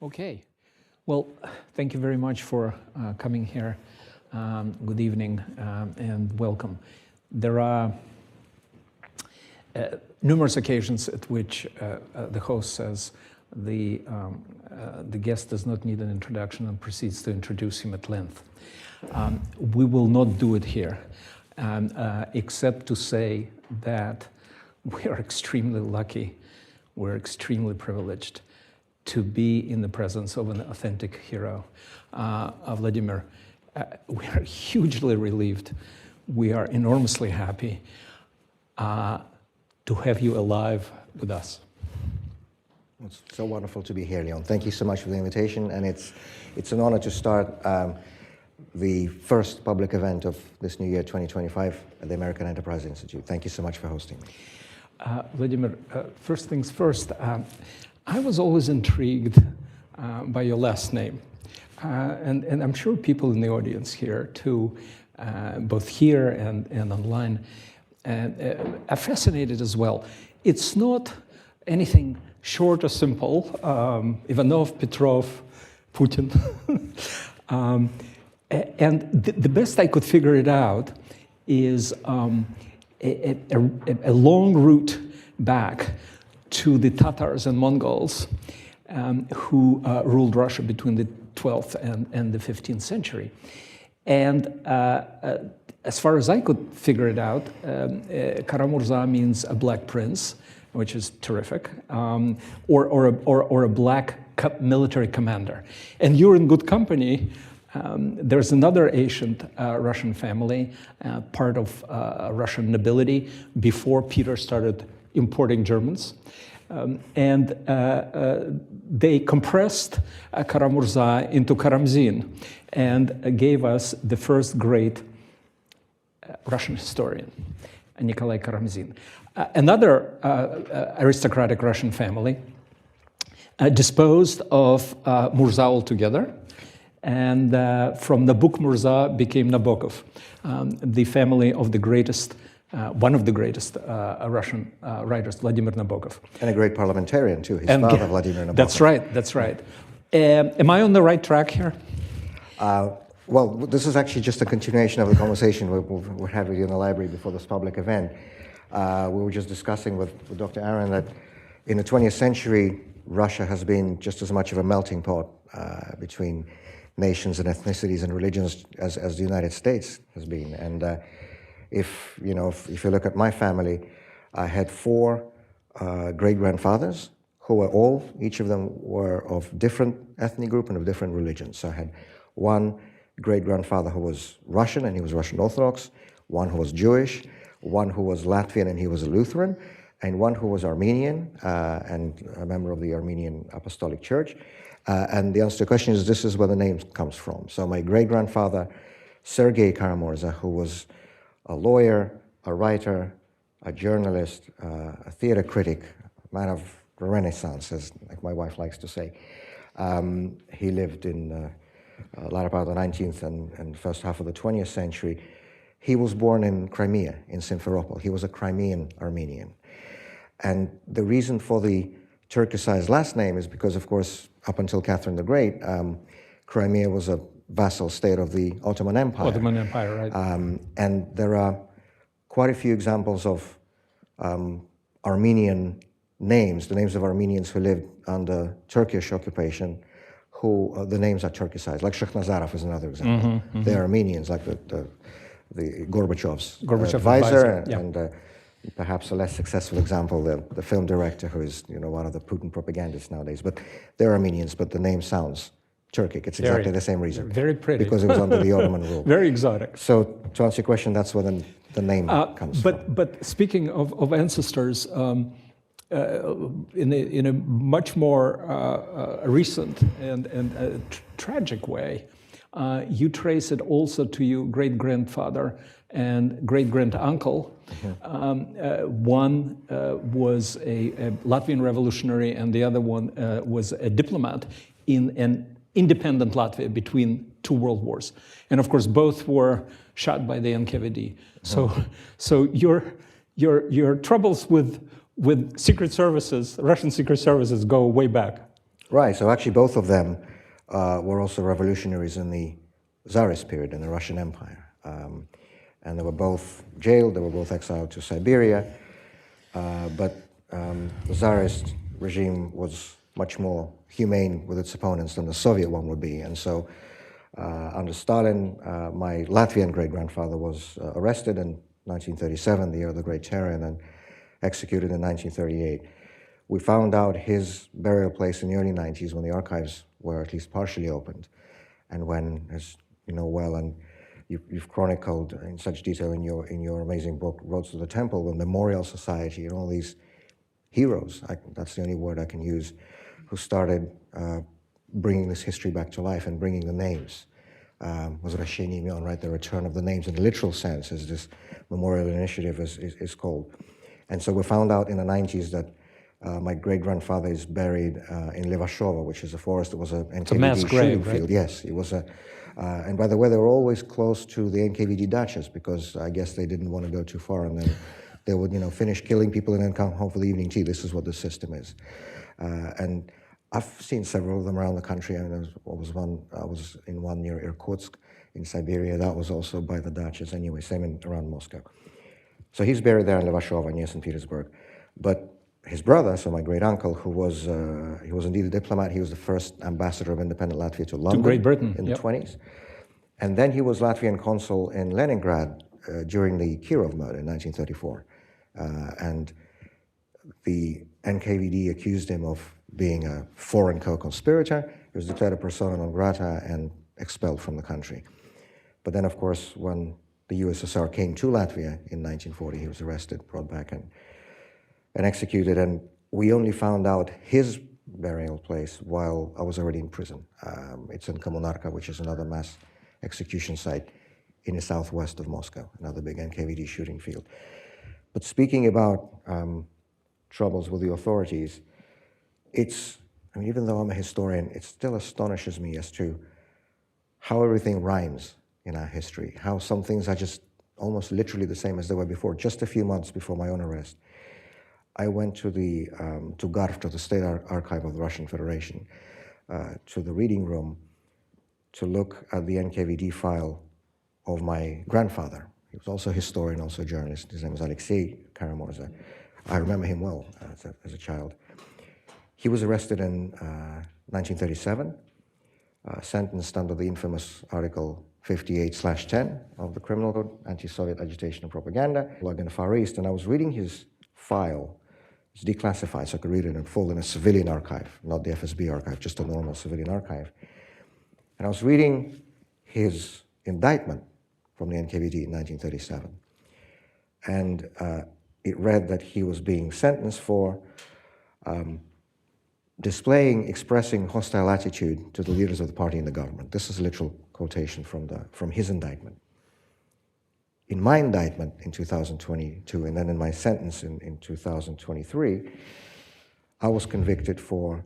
Okay. Well, thank you very much for coming here. Good evening and welcome. There are numerous occasions at which the host says the guest does not need an introduction and proceeds to introduce him at length. We will not do it here, except to say that we are extremely lucky, we're extremely privileged to be in the presence of an authentic hero, Vladimir. We are hugely relieved. We are enormously happy to have you alive with us. It's so wonderful to be here, Leon. Thank you so much for the invitation, and it's an honor to start the first public event of this new year, 2025, at the American Enterprise Institute. Thank you so much for hosting me. Vladimir, first things first, I was always intrigued by your last name. And I'm sure people in the audience here too, both here and online, are fascinated as well. It's not anything short or simple. Ivanov, Petrov, Putin. And the best I could figure it out is a long route back to the Tatars and Mongols who ruled Russia between the 12th and the 15th century. And as far as I could figure it out, Kara-Murza means a black prince, which is terrific, or a black military commander. And you're in good company. There's another ancient Russian family, part of Russian nobility, before Peter started importing Germans. And they compressed Kara-Murza into Karamzin and gave us the first great Russian historian, Nikolai Karamzin. Another aristocratic Russian family disposed of Murza altogether, and from Nabok-Murza became Nabokov, the family of the greatest one of the greatest Russian writers, Vladimir Nabokov. And a great parliamentarian, too, his father, Vladimir Nabokov. That's right, that's right. Am I on the right track here? Well, this is actually just a continuation of the conversation we had with you in the library before this public event. We were just discussing with Dr. Aron that in the 20th century, Russia has been just as much of a melting pot between nations and ethnicities and religions as the United States has been. And if you look at my family, I had 4 great-grandfathers who were each of them were of different ethnic group and of different religions. So I had one great-grandfather who was Russian and he was Russian Orthodox, one who was Jewish, one who was Latvian and he was a Lutheran, and one who was Armenian and a member of the Armenian Apostolic Church. And the answer to the question is this is where the name comes from. So my great-grandfather, Sergei Kara-Murza, who was a lawyer, a writer, a journalist, a theater critic, a man of the Renaissance, as like my wife likes to say. He lived in the latter part of the 19th and first half of the 20th century. He was born in Crimea, in Simferopol. He was a Crimean Armenian. And the reason for the Turkicized last name is because, of course, up until Catherine the Great, Crimea was a vassal state of the Ottoman Empire. Ottoman Empire, right. And there are quite a few examples of Armenian names, the names of Armenians who lived under Turkish occupation, who the names are Turkicized. Like Shekhnazarov is another example. They're Armenians, like the Gorbachev's advisor, yeah. And perhaps a less successful example, the film director who is one of the Putin propagandists nowadays. But they're Armenians, but the name sounds Turkic. It's exactly the same reason. Very pretty. Because it was under the Ottoman rule. Very exotic. So to answer your question, that's where the name comes from. But speaking of ancestors, in a much more recent and tragic way, you trace it also to your great-grandfather and great-grand-uncle. One was a Latvian revolutionary and the other one was a diplomat in an independent Latvia between 2 world wars. And of course, both were shot by the NKVD. So your troubles with secret services, Russian secret services, go way back. Right, so actually both of them were also revolutionaries in the Tsarist period in the Russian Empire. And they were both jailed, they were both exiled to Siberia, but the Tsarist regime was much more humane with its opponents than the Soviet one would be. And so under Stalin, my Latvian great-grandfather was arrested in 1937, the year of the Great Terror, and then executed in 1938. We found out his burial place in the early 90s when the archives were at least partially opened, and when, as you know well, and you've chronicled in such detail in your amazing book, Roads to the Temple, the Memorial Society, and all these heroes, that's the only word I can use, who started bringing this history back to life and bringing the names. Возвращение имен, right, the return of the names in the literal sense, as this memorial initiative is called. And so we found out in the 90s that my great-grandfather is buried in Levashova, which is a forest that was an NKVD shooting field. Yes, it was a, and by the way, they were always close to the NKVD dachas because I guess they didn't want to go too far, and then they would, finish killing people and then come home for the evening tea. This is what the system is. And I've seen several of them around the country. I mean, I was in one near Irkutsk in Siberia. That was also by the dachas anyway, same around Moscow. So he's buried there in Levashova near St. Petersburg. But his brother, so my great-uncle, who was, he was indeed a diplomat. He was the first ambassador of independent Latvia to London, to Great Britain, in the 20s. And then he was Latvian consul in Leningrad during the Kirov murder in 1934. And the NKVD accused him of being a foreign co-conspirator. He was declared a persona non grata and expelled from the country. But then, of course, when the USSR came to Latvia in 1940, he was arrested, brought back, and executed. And we only found out his burial place while I was already in prison. It's in Kommunarka, which is another mass execution site in the southwest of Moscow, another big NKVD shooting field. But speaking about troubles with the authorities, even though I'm a historian, it still astonishes me as to how everything rhymes in our history, how some things are just almost literally the same as they were before. Just a few months before my own arrest, I went to GARF, to the State Archive of the Russian Federation, to the reading room to look at the NKVD file of my grandfather. He was also a historian, also a journalist. His name was Vladimir Kara-Murza. I remember him well as a child. He was arrested in 1937, sentenced under the infamous Article 58/10 of the Criminal Code, anti-Soviet agitation and propaganda, like in the Far East. And I was reading his file. It's declassified, so I could read it in full in a civilian archive, not the FSB archive, just a normal civilian archive. And I was reading his indictment from the NKVD in 1937. And it read that he was being sentenced for expressing hostile attitude to the leaders of the party and the government. This is a literal quotation from his indictment. In my indictment in 2022, and then in my sentence in 2023, I was convicted for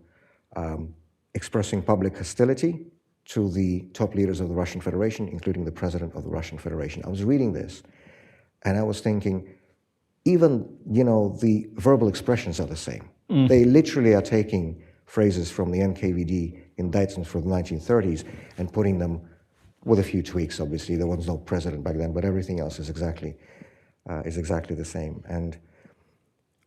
expressing public hostility to the top leaders of the Russian Federation, including the president of the Russian Federation. I was reading this, and I was thinking, even, the verbal expressions are the same. They literally are taking phrases from the NKVD indictments from the 1930s and putting them, with a few tweaks, obviously. There was no president back then, but everything else is exactly the same. And,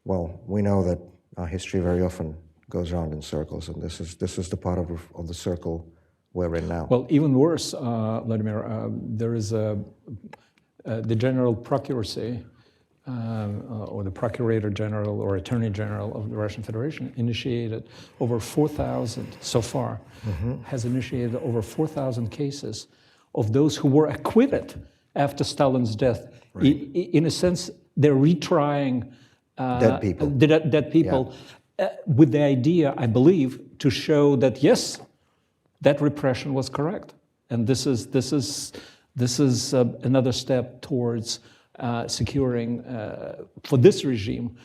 well, we know that our history very often goes around in circles, and this is the part of the circle we're in now. Well, even worse, Vladimir, there is the General Procuracy, or the Procurator General or Attorney General of the Russian Federation initiated over 4,000 so far, has initiated over 4,000 cases of those who were acquitted after Stalin's death. Right. In a sense, they're retrying dead people, with the idea, I believe, to show that yes, that repression was correct, and this is another step towards securing, for this regime,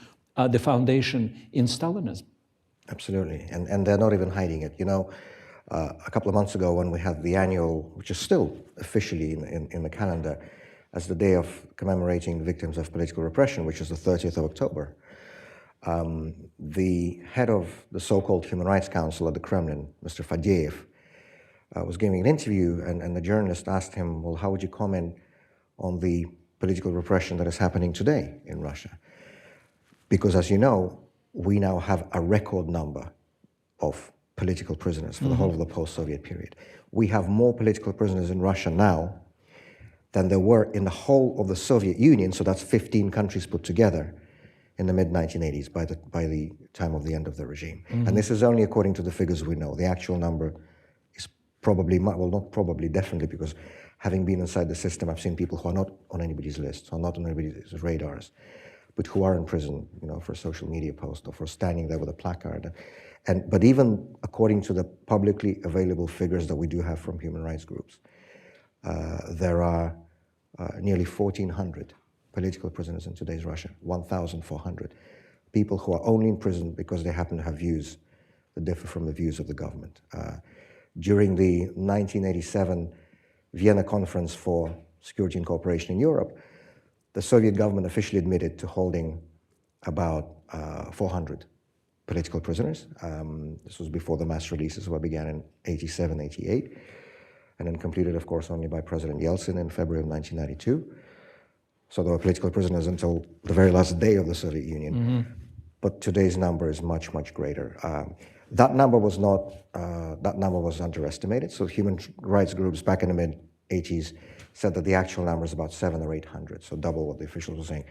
the foundation in Stalinism. Absolutely, and they're not even hiding it. A couple of months ago when we had the annual, which is still officially in the calendar, as the day of commemorating victims of political repression, which is the 30th of October, The head of the so-called Human Rights Council at the Kremlin, Mr. Fadeev, was giving an interview, and the journalist asked him, well, how would you comment on the political repression that is happening today in Russia? Because, as you know, we now have a record number of political prisoners for the whole of the post-Soviet period. We have more political prisoners in Russia now than there were in the whole of the Soviet Union, so that's 15 countries put together, in the mid-1980s by the time of the end of the regime. And this is only according to the figures we know. The actual number is probably, well, not probably, definitely, because having been inside the system, I've seen people who are not on anybody's list, who are not on anybody's radars, but who are in prison, for a social media post or for standing there with a placard. But even according to the publicly available figures that we do have from human rights groups, there are nearly 1,400 political prisoners in today's Russia, 1,400 people who are only in prison because they happen to have views that differ from the views of the government. During the 1987 Vienna Conference for Security and Cooperation in Europe, the Soviet government officially admitted to holding about 400 political prisoners. This was before the mass releases were began in 87, 88, and then completed, of course, only by President Yeltsin in February of 1992. So there were political prisoners until the very last day of the Soviet Union. But today's number is much, much greater. That number was underestimated. So human rights groups back in the mid-80s said that the actual number is about 700 or 800, so double what the officials were saying.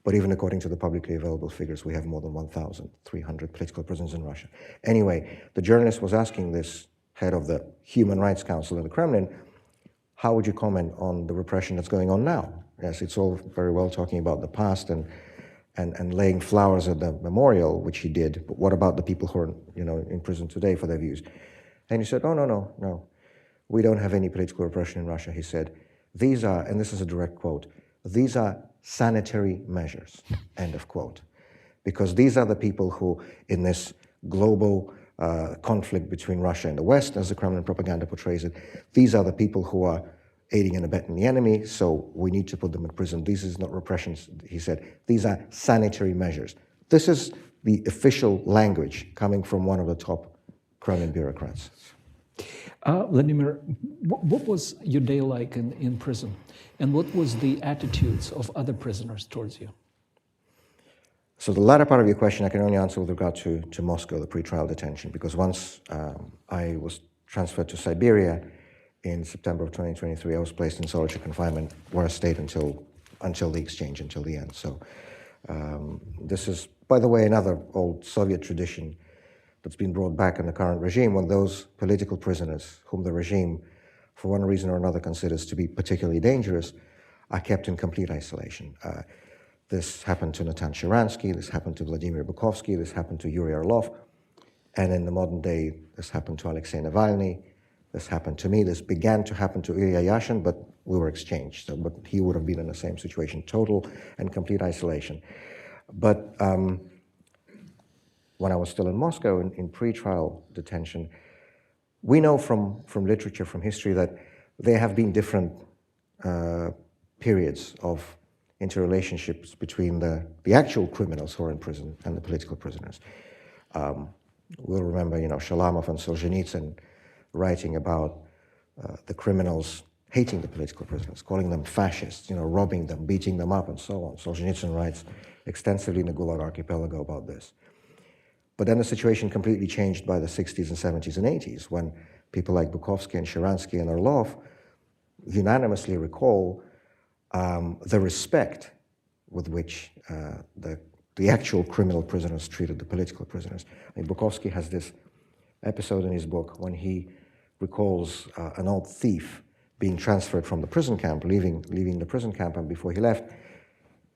But even according to the publicly available figures, we have more than 1,300 political prisoners in Russia. Anyway, the journalist was asking this head of the Human Rights Council in the Kremlin, how would you comment on the repression that's going on now? Yes, it's all very well talking about the past and laying flowers at the memorial, which he did, but what about the people who are in prison today for their views? And he said, oh, no. We don't have any political repression in Russia. He said, these are, and this is a direct quote, these are sanitary measures, end of quote. Because these are the people who, in this global conflict between Russia and the West, as the Kremlin propaganda portrays it, these are the people who are aiding and abetting the enemy, so we need to put them in prison. This is not repression, he said. These are sanitary measures. This is the official language coming from one of the top Kremlin bureaucrats. Vladimir, what was your day like in prison? And what was the attitudes of other prisoners towards you? So the latter part of your question I can only answer with regard to Moscow, the pretrial detention, because once I was transferred to Siberia in September of 2023, I was placed in solitary confinement, where I stayed until the exchange, until the end. So this is, by the way, another old Soviet tradition that's been brought back in the current regime, when those political prisoners whom the regime, for one reason or another, considers to be particularly dangerous, are kept in complete isolation. This happened to Natan Sharansky, this happened to Vladimir Bukovsky, this happened to Yuri Orlov, and in the modern day, this happened to Alexei Navalny, this happened to me, this began to happen to Ilya Yashin, but we were exchanged, but he would have been in the same situation, total and complete isolation. But when I was still in Moscow, in pretrial detention, we know from literature, from history, that there have been different periods of interrelationships between the actual criminals who are in prison and the political prisoners. We'll remember, Shalamov and Solzhenitsyn writing about the criminals hating the political prisoners, calling them fascists, robbing them, beating them up, and so on. Solzhenitsyn writes extensively in the Gulag Archipelago about this. But then the situation completely changed by the 60s and 70s and 80s, when people like Bukovsky and Sharansky and Orlov unanimously recall the respect with which the actual criminal prisoners treated the political prisoners. I mean, Bukovsky has this episode in his book when he recalls an old thief being transferred from the prison camp, leaving the prison camp, and before he left,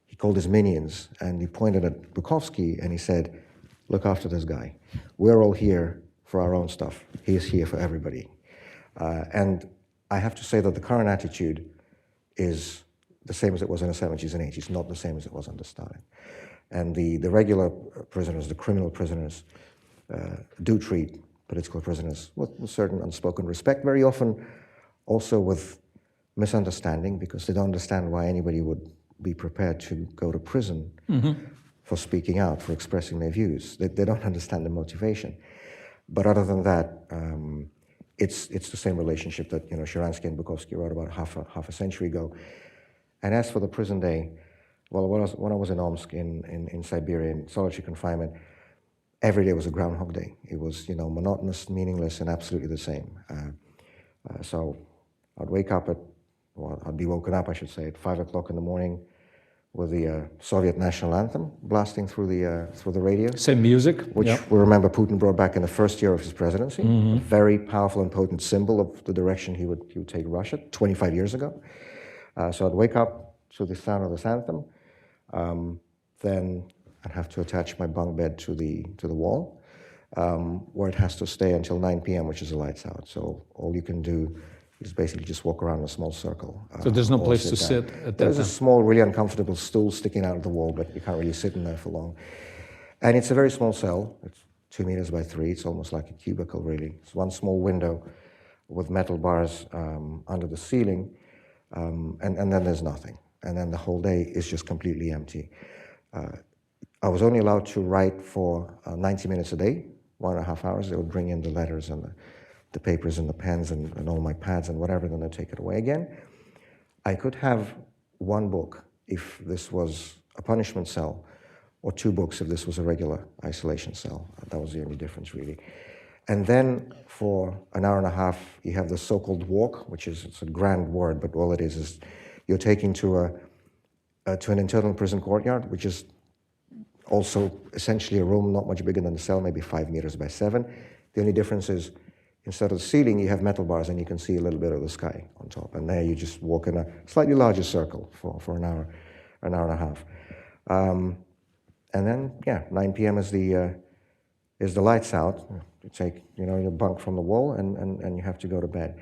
he called his minions and he pointed at Bukovsky and he said, look after this guy. We're all here for our own stuff. He is here for everybody. And I have to say that the current attitude is the same as it was in the 70s and 80s, not the same as it was under Stalin. And the regular prisoners, the criminal prisoners, do treat political prisoners with a certain unspoken respect, very often also with misunderstanding, because they don't understand why anybody would be prepared to go to prison for speaking out, for expressing their views. They don't understand the motivation. But other than that, it's the same relationship that Sharansky and Bukowski wrote about half a century ago. And as for the prison day, well, when I was in Omsk in Siberia in solitary confinement, every day was a Groundhog Day. It was monotonous, meaningless, and absolutely the same. So I'd wake up I'd be woken up, I should say, at 5 o'clock in the morning with the Soviet national anthem blasting through the radio. Same music. Which we remember Putin brought back in the first year of his presidency. A very powerful and potent symbol of the direction he would take Russia 25 years ago. So I'd wake up to the sound of this anthem. Then I'd have to attach my bunk bed to the wall, where it has to stay until 9 p.m., which is the lights out. So all you can do is basically just walk around in a small circle. So there's no place to sit at that time? There's a small, really uncomfortable stool sticking out of the wall, but you can't really sit in there for long. And it's a very small cell. It's 2 meters by 3. It's almost like a cubicle, really. It's one small window with metal bars under the ceiling, and then there's nothing. And then the whole day is just completely empty. I was only allowed to write for 90 minutes a day, 1.5 hours. They would bring in the letters and the papers and the pens and all my pads and whatever, then they'd take it away again. I could have 1 book if this was a punishment cell, or 2 books if this was a regular isolation cell. That was the only difference, really. And then for an hour and a half, you have the so-called walk, it's a grand word, but all it is you're taken to an internal prison courtyard, which is also essentially a room not much bigger than the cell, maybe 5 meters by 7. The only difference is instead of the ceiling, you have metal bars and you can see a little bit of the sky on top. And there you just walk in a slightly larger circle for an hour and a half. And then, 9 p.m. is the lights out. You take, your bunk from the wall and you have to go to bed.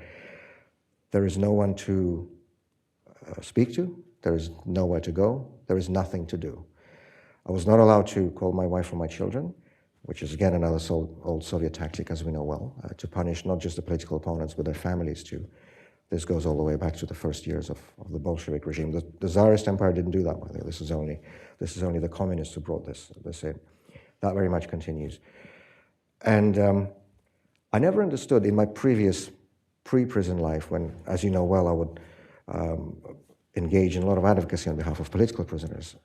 There is no one to speak to. There is nowhere to go. There is nothing to do. I was not allowed to call my wife or my children, which is, again, another old Soviet tactic, as we know well, to punish not just the political opponents, but their families, too. This goes all the way back to the first years of the Bolshevik regime. The Tsarist Empire didn't do that, by the way. This is only the communists who brought this in. That very much continues. And I never understood in my previous pre-prison life, when, as you know well, I would engage in a lot of advocacy on behalf of political prisoners.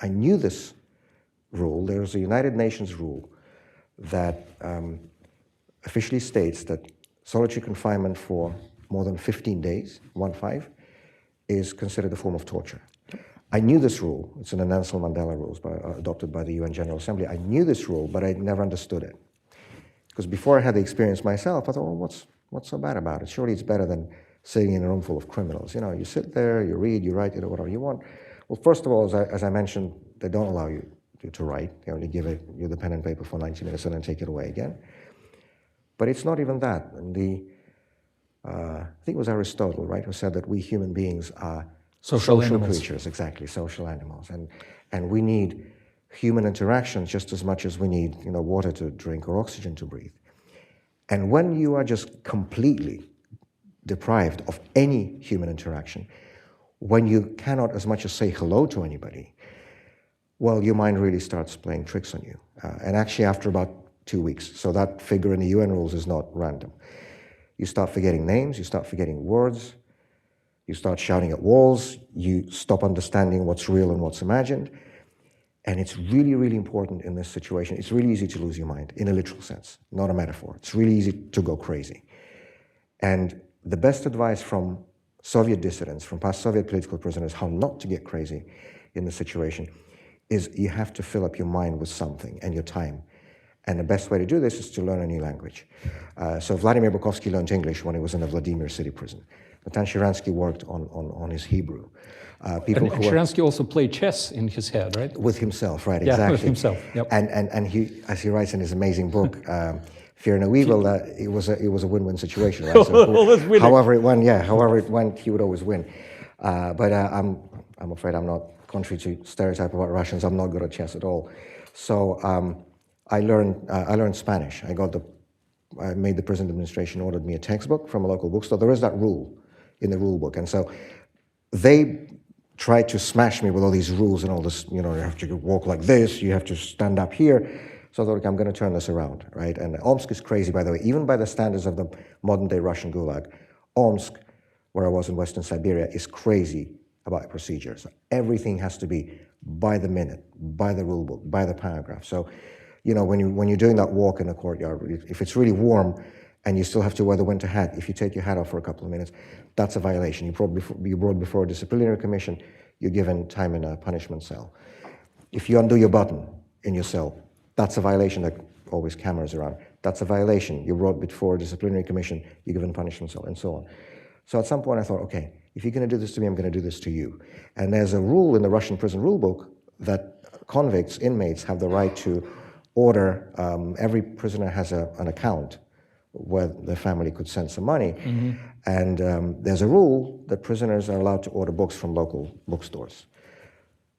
I knew this rule. There's a United Nations rule that officially states that solitary confinement for more than 15 days, 1-5, is considered a form of torture. I knew this rule. It's in the Nelson Mandela rules adopted by the UN General Assembly. I knew this rule, but I never understood it. Because before I had the experience myself, I thought, well, what's so bad about it? Surely it's better than sitting in a room full of criminals. You sit there, you read, you write, whatever you want. Well, first of all, as I mentioned, they don't allow you to write. They only give you the pen and paper for 90 minutes and then take it away again. But it's not even that. And I think it was Aristotle, right, who said that we human beings are social creatures, exactly, social animals. And we need human interaction just as much as we need water to drink or oxygen to breathe. And when you are just completely deprived of any human interaction, when you cannot as much as say hello to anybody, well, your mind really starts playing tricks on you. And actually after about 2 weeks, so that figure in the UN rules is not random. You start forgetting names, you start forgetting words, you start shouting at walls, you stop understanding what's real and what's imagined. And it's really, really important in this situation. It's really easy to lose your mind, in a literal sense, not a metaphor. It's really easy to go crazy. And the best advice from Soviet dissidents, from past Soviet political prisoners, how not to get crazy in this situation, is you have to fill up your mind with something and your time. And the best way to do this is to learn a new language. So Vladimir Kara-Murza learned English when he was in a Vladimir city prison. Natan Sharansky worked on his Hebrew. And Sharansky also played chess in his head, right? With himself, right, yeah, exactly. With himself, yep. And he, as he writes in his amazing book, Fear No Evil, it was a win-win situation, right? So however it went, he would always win. But I'm afraid I'm not, contrary to stereotype about Russians, I'm not good at chess at all. So I learned Spanish. I made the prison administration ordered me a textbook from a local bookstore. There is that rule in the rule book, and so they tried to smash me with all these rules and all this, you have to walk like this, you have to stand up here. So I thought, okay, I'm going to turn this around, right? And Omsk is crazy, by the way, even by the standards of the modern-day Russian Gulag. Omsk, where I was in Western Siberia, is crazy about procedures. Everything has to be by the minute, by the rule book, by the paragraph. So, when you're doing that walk in the courtyard, if it's really warm and you still have to wear the winter hat, if you take your hat off for a couple of minutes, that's a violation. You're brought before a disciplinary commission, you're given time in a punishment cell. If you undo your button in your cell, that's a violation. There are always cameras around. That's a violation. You're brought before a disciplinary commission, you're given punishment cell, and so on. So at some point I thought, okay, if you're going to do this to me, I'm going to do this to you. And there's a rule in the Russian prison rule book that convicts, inmates, have the right to order, every prisoner has an account where the family could send some money. Mm-hmm. And there's a rule that prisoners are allowed to order books from local bookstores.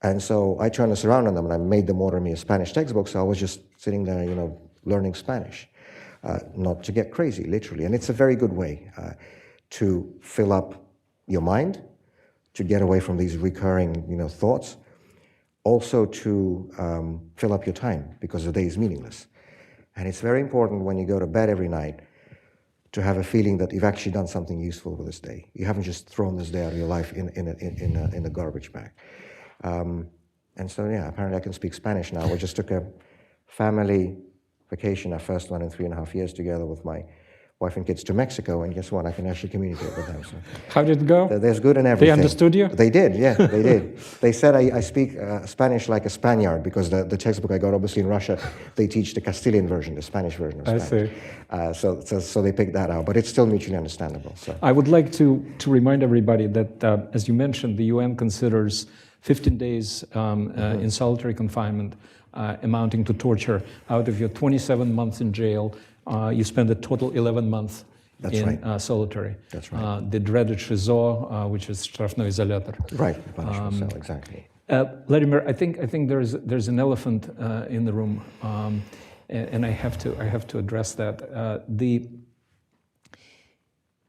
And so I turned this around on them and I made them order me a Spanish textbook. So I was just sitting there, learning Spanish, not to get crazy, literally. And it's a very good way to fill up your mind, to get away from these recurring, thoughts. Also to fill up your time, because the day is meaningless. And it's very important when you go to bed every night to have a feeling that you've actually done something useful with this day. You haven't just thrown this day out of your life in a garbage bag. And so, apparently I can speak Spanish now. We just took a family vacation, our first one in 3.5 years, together with my wife and kids to Mexico, and guess what? I can actually communicate with them. So how did it go? There's good in everything. They understood you? They did, yeah, they did. They said I speak Spanish like a Spaniard, because the textbook I got, obviously in Russia, they teach the Castilian version, the Spanish version of Spanish. I see. So they picked that out, but it's still mutually understandable. So I would like to remind everybody that, as you mentioned, the UN considers 15 days in solitary confinement amounting to torture. Out of your 27 months in jail, you spend a total 11 months in solitary. That's right. The dreaded SHIZO, which is штрафной изолятор. Right, the punishment cell, exactly. Vladimir, I think there's an elephant in the room, and I have to address that.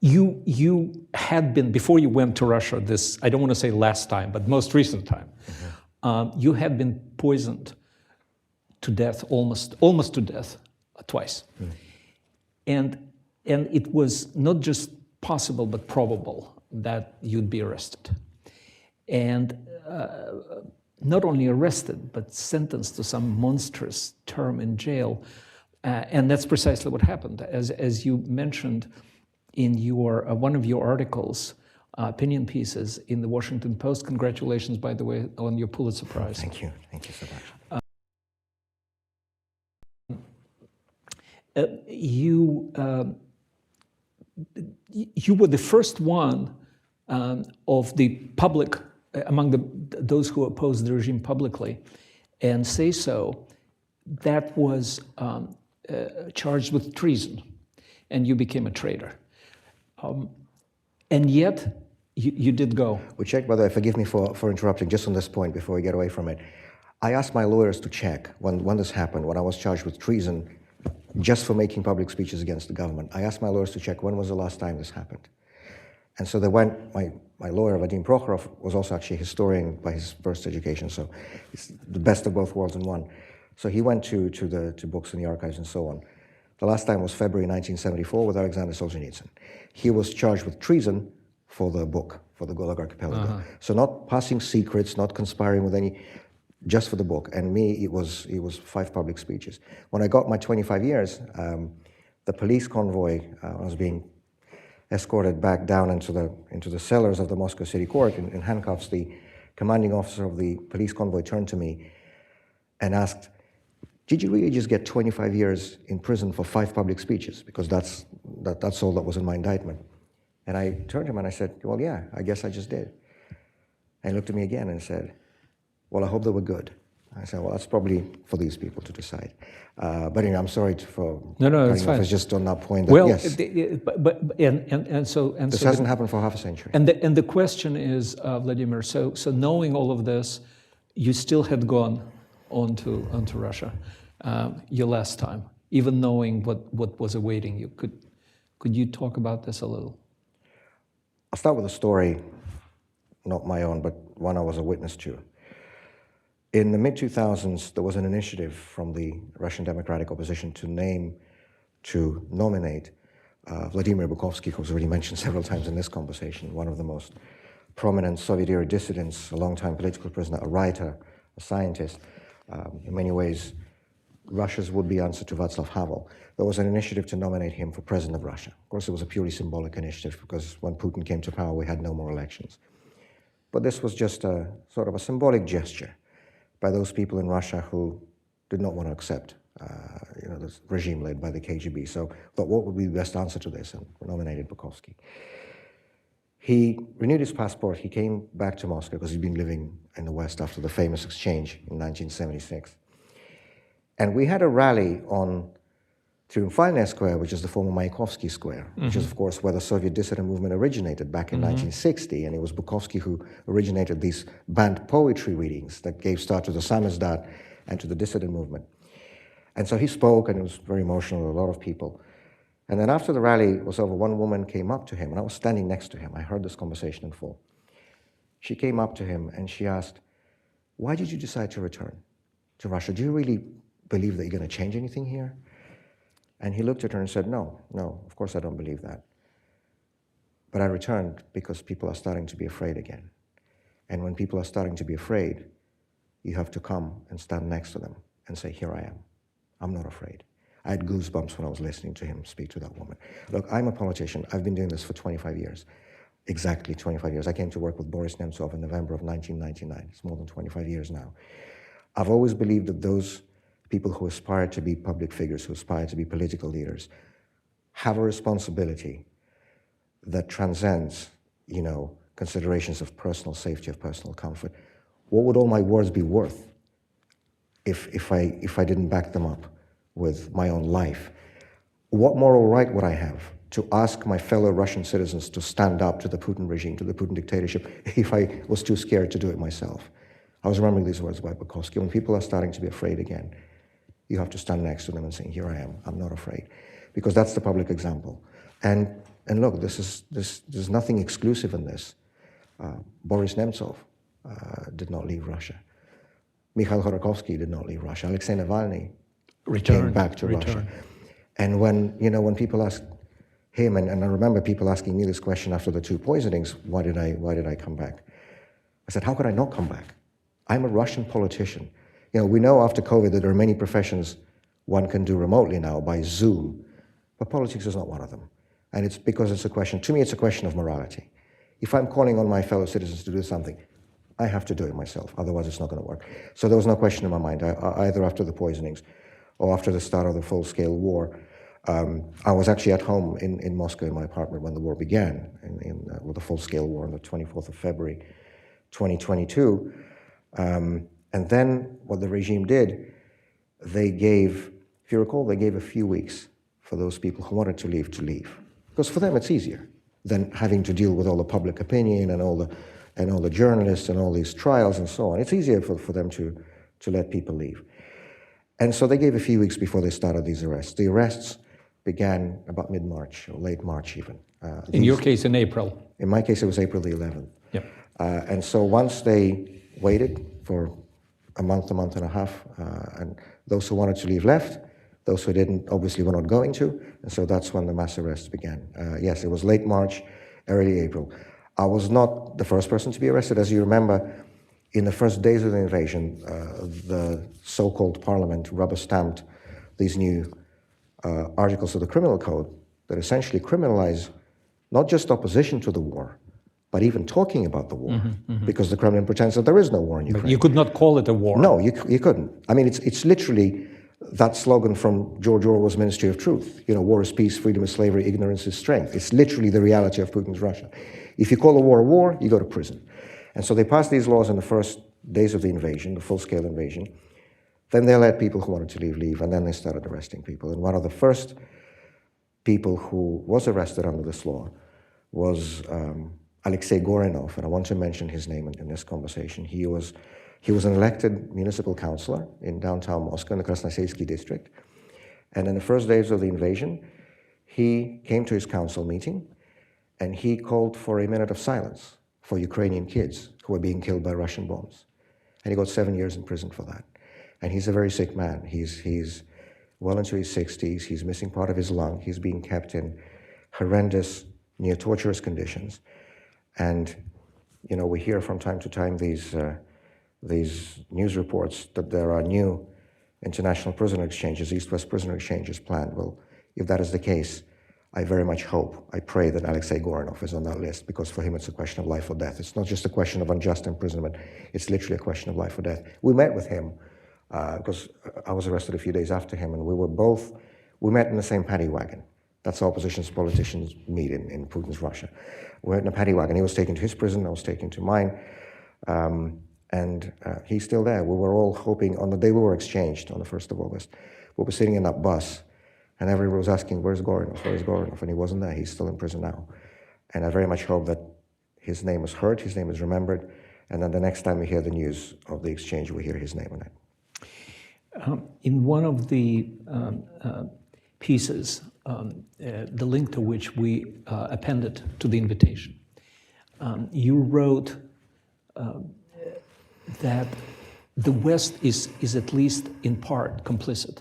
You had been, before you went to Russia, this, I don't want to say last time, but most recent time, you had been poisoned to death, almost to death, twice. And it was not just possible, but probable that you'd be arrested. And not only arrested, but sentenced to some monstrous term in jail. And that's precisely what happened. As you mentioned in your one of your articles, opinion pieces in the Washington Post. Congratulations, by the way, on your Pulitzer Prize. Thank you so much. You were the first one of the public, among those who opposed the regime publicly, and say so, that was charged with treason, and you became a traitor. And yet, you did go. We checked, by the way, forgive me for interrupting, just on this point before we get away from it. I asked my lawyers to check when this happened, when I was charged with treason, just for making public speeches against the government. I asked my lawyers to check when was the last time this happened. And so they went, my lawyer, Vladimir Prokhorov, was also actually a historian by his first education, so it's the best of both worlds in one. So he went to books in the archives and so on. The last time was February 1974 with Alexander Solzhenitsyn. He was charged with treason for the book, for the Gulag Archipelago. So not passing secrets, not conspiring with any, just for the book. And me, it was 5 public speeches. When I got my 25 years, the police convoy, I was being escorted back down into the cellars of the Moscow City Court in handcuffs. The commanding officer of the police convoy turned to me and asked, "Did you really just get 25 years in prison for 5 public speeches? Because that's all that was in my indictment." And I turned to him and I said, "Well, yeah, I guess I just did." And he looked at me again and said, "Well, I hope they were good." I said, "Well, that's probably for these people to decide." But anyway, I'm sorry for no, that's fine. It's just on that point. That, well, yes, this hasn't happened for half a century. And the question is, Vladimir. So knowing all of this, you still had gone on to Russia your last time, even knowing what was awaiting you. Could you talk about this a little? I'll start with a story. not my own, but one I was a witness to. In the mid-2000s, there was an initiative from the Russian Democratic Opposition to nominate Vladimir Bukovsky, who's already mentioned several times in this conversation, one of the most prominent Soviet-era dissidents, a long-time political prisoner, a writer, a scientist, in many ways, Russia's would-be answer to Václav Havel. There was an initiative to nominate him for president of Russia. Of course, it was a purely symbolic initiative because when Putin came to power, we had no more elections. But this was just a sort of a symbolic gesture by those people in Russia who did not want to accept this regime led by the KGB. So thought, what would be the best answer to this? And nominated Bukovsky. He renewed his passport. He came back to Moscow because he'd been living in the West after the famous exchange in 1976. And we had a rally on Triumphальная Square, which is the former Mayakovsky Square, which is, of course, where the Soviet dissident movement originated back in 1960. And it was Bukovsky who originated these banned poetry readings that gave start to the samizdat and to the dissident movement. And so he spoke, and it was very emotional, a lot of people. And then after the rally was over, one woman came up to him, and I was standing next to him. I heard this conversation in full. She came up to him, and she asked, "Why did you decide to return to Russia? Do you really believe that you're going to change anything here?" And he looked at her and said, no, of course I don't believe that. But I returned because people are starting to be afraid again. And when people are starting to be afraid, you have to come and stand next to them and say, here I am. I'm not afraid. I had goosebumps when I was listening to him speak to that woman. Look, I'm a politician. I've been doing this for 25 years. Exactly 25 years. I came to work with Boris Nemtsov in November of 1999. It's more than 25 years now. I've always believed that those people who aspire to be public figures, who aspire to be political leaders, have a responsibility that transcends, considerations of personal safety, of personal comfort. What would all my words be worth if I didn't back them up with my own life? What moral right would I have to ask my fellow Russian citizens to stand up to the Putin regime, to the Putin dictatorship, if I was too scared to do it myself? I was remembering these words by Bukovsky. When people are starting to be afraid again, you have to stand next to them and say, here I am, I'm not afraid. Because that's the public example. And look, there's nothing exclusive in this. Boris Nemtsov did not leave Russia. Mikhail Khodorkovsky did not leave Russia. Alexei Navalny came back to Russia. And when people ask him, and I remember people asking me this question after the two poisonings, why did I come back? I said, how could I not come back? I'm a Russian politician. We know after COVID that there are many professions one can do remotely now by Zoom, but politics is not one of them. And it's because it's a question of morality. If I'm calling on my fellow citizens to do something, I have to do it myself, otherwise it's not going to work. So there was no question in my mind, either after the poisonings or after the start of the full-scale war. I was actually at home in Moscow in my apartment when the war began, with the full-scale war on the 24th of February, 2022. And then what the regime did, they gave, if you recall, they gave a few weeks for those people who wanted to leave. Because for them it's easier than having to deal with all the public opinion and all the journalists and all these trials and so on. It's easier for them to let people leave. And so they gave a few weeks before they started these arrests. The arrests began about mid-March, or late March even. In your case, in April. In my case, it was April the 11th. Yep. And so once they waited for a month and a half, and those who wanted to leave left, those who didn't obviously were not going to, and so that's when the mass arrests began. Yes, it was late March, early April. I was not the first person to be arrested. As you remember, in the first days of the invasion, the so-called parliament rubber-stamped these new articles of the criminal code that essentially criminalize not just opposition to the war, but even talking about the war, because the Kremlin pretends that there is no war in Ukraine. But you could not call it a war. No, you couldn't. I mean, it's literally that slogan from George Orwell's Ministry of Truth. War is peace, freedom is slavery, ignorance is strength. It's literally the reality of Putin's Russia. If you call a war, you go to prison. And so they passed these laws in the first days of the invasion, the full-scale invasion. Then they let people who wanted to leave, and then they started arresting people. And one of the first people who was arrested under this law was Alexei Gorinov, and I want to mention his name in this conversation. He was an elected municipal councillor in downtown Moscow in the Krasnosersky district. And in the first days of the invasion, he came to his council meeting and he called for a minute of silence for Ukrainian kids who were being killed by Russian bombs. And he got 7 years in prison for that. And he's a very sick man. He's well into his 60s. He's missing part of his lung. He's being kept in horrendous, near torturous conditions. And, you know, we hear from time to time these news reports that there are new international prisoner exchanges, East-West prisoner exchanges planned. Well, if that is the case, I very much hope, I pray that Alexei Goranov is on that list, because for him it's a question of life or death. It's not just a question of unjust imprisonment, it's literally a question of life or death. We met with him, because I was arrested a few days after him, and we met in the same paddy wagon. That's how opposition politicians meet in Putin's Russia. We met in a paddy wagon. He was taken to his prison, I was taken to mine, and he's still there. We were all hoping, on the day we were exchanged, on the 1st of August, we were sitting in that bus, and everyone was asking, where's Goranov, where's Goranov? And he wasn't there, he's still in prison now. And I very much hope that his name is heard, his name is remembered, and then the next time we hear the news of the exchange, we hear his name on it. In one of the pieces, the link to which we appended to the invitation, you wrote that the West is at least in part complicit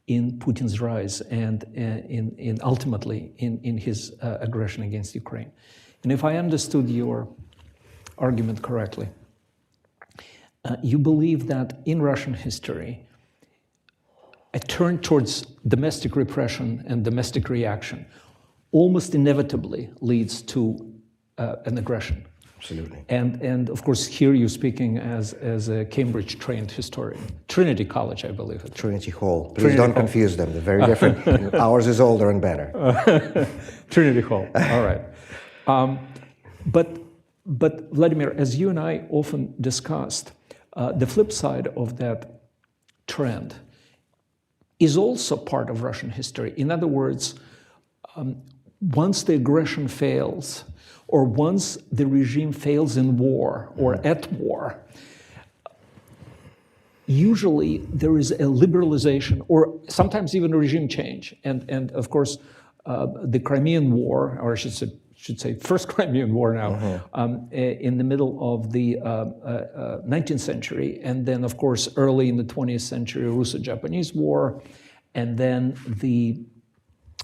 in Putin's rise and in ultimately in his aggression against Ukraine. And if I understood your argument correctly, you believe that in Russian history, a turn towards domestic repression and domestic reaction almost inevitably leads to an aggression. Absolutely. And of course, here you're speaking as a Cambridge-trained historian. Trinity College, I believe it. Trinity Hall. Please don't confuse them. They're very different. Ours is older and better. Trinity Hall. All right. But Vladimir, as you and I often discussed, the flip side of that trend is also part of Russian history. In other words, once the aggression fails, or once the regime fails in war or at war, usually there is a liberalization or sometimes even a regime change. And of course, the Crimean War, or I should say first Crimean War now, in the middle of the 19th century, and then of course early in the 20th century, Russo-Japanese War, and then the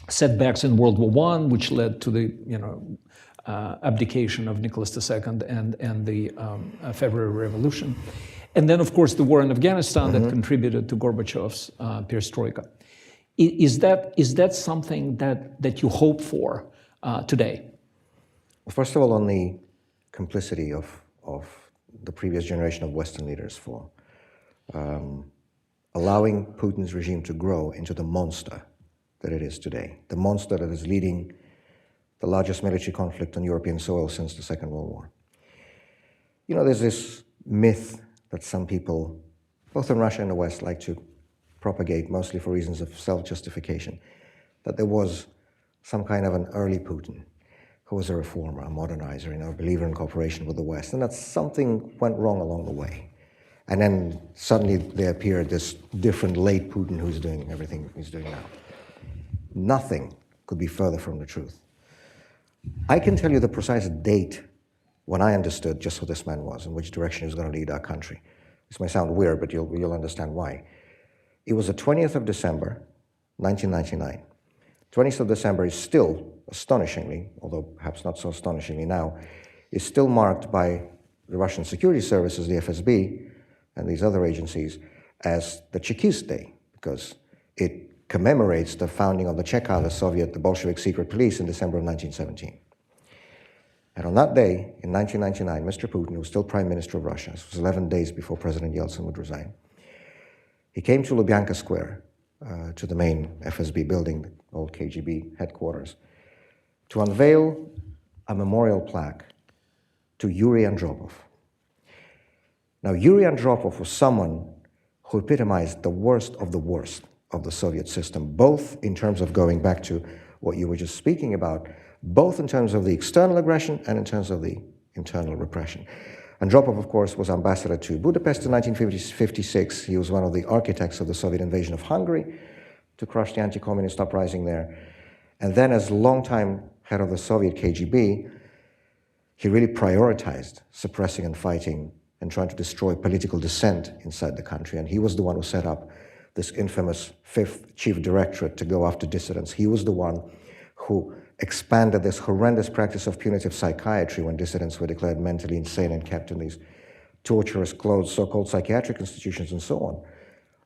setbacks in World War I, which led to the abdication of Nicholas II and the February Revolution. And then, of course, the war in Afghanistan that contributed to Gorbachev's perestroika. Is that something that you hope for today? Well, first of all, on the complicity of the previous generation of Western leaders for allowing Putin's regime to grow into the monster that it is today, the monster that is leading the largest military conflict on European soil since the Second World War. You know, there's this myth that some people, both in Russia and the West, like to propagate, mostly for reasons of self-justification, that there was some kind of an early Putin who was a reformer, a modernizer, a believer in cooperation with the West, and that something went wrong along the way. And then suddenly there appeared this different late Putin who's doing everything he's doing now. Nothing could be further from the truth. I can tell you the precise date when I understood just who this man was and which direction he was going to lead our country. This may sound weird, but you'll understand why. It was the 20th of December, 1999. 20th of December is still, astonishingly, although perhaps not so astonishingly now, is still marked by the Russian security services, the FSB, and these other agencies, as the Chekist Day, because it commemorates the founding of the Cheka, the Bolshevik secret police, in December of 1917. And on that day, in 1999, Mr. Putin, who was still Prime Minister of Russia, this was 11 days before President Yeltsin would resign, he came to Lubyanka Square, to the main FSB building, the old KGB headquarters, to unveil a memorial plaque to Yuri Andropov. Now, Yuri Andropov was someone who epitomized the worst of the Soviet system, both in terms of going back to what you were just speaking about, both in terms of the external aggression and in terms of the internal repression. Andropov, of course, was ambassador to Budapest in 1956. He was one of the architects of the Soviet invasion of Hungary to crush the anti-communist uprising there. And then as longtime head of the Soviet KGB, he really prioritized suppressing and fighting and trying to destroy political dissent inside the country. And he was the one who set up this infamous 5th Chief Directorate to go after dissidents. He was the one who expanded this horrendous practice of punitive psychiatry when dissidents were declared mentally insane and kept in these torturous, closed, so-called psychiatric institutions and so on.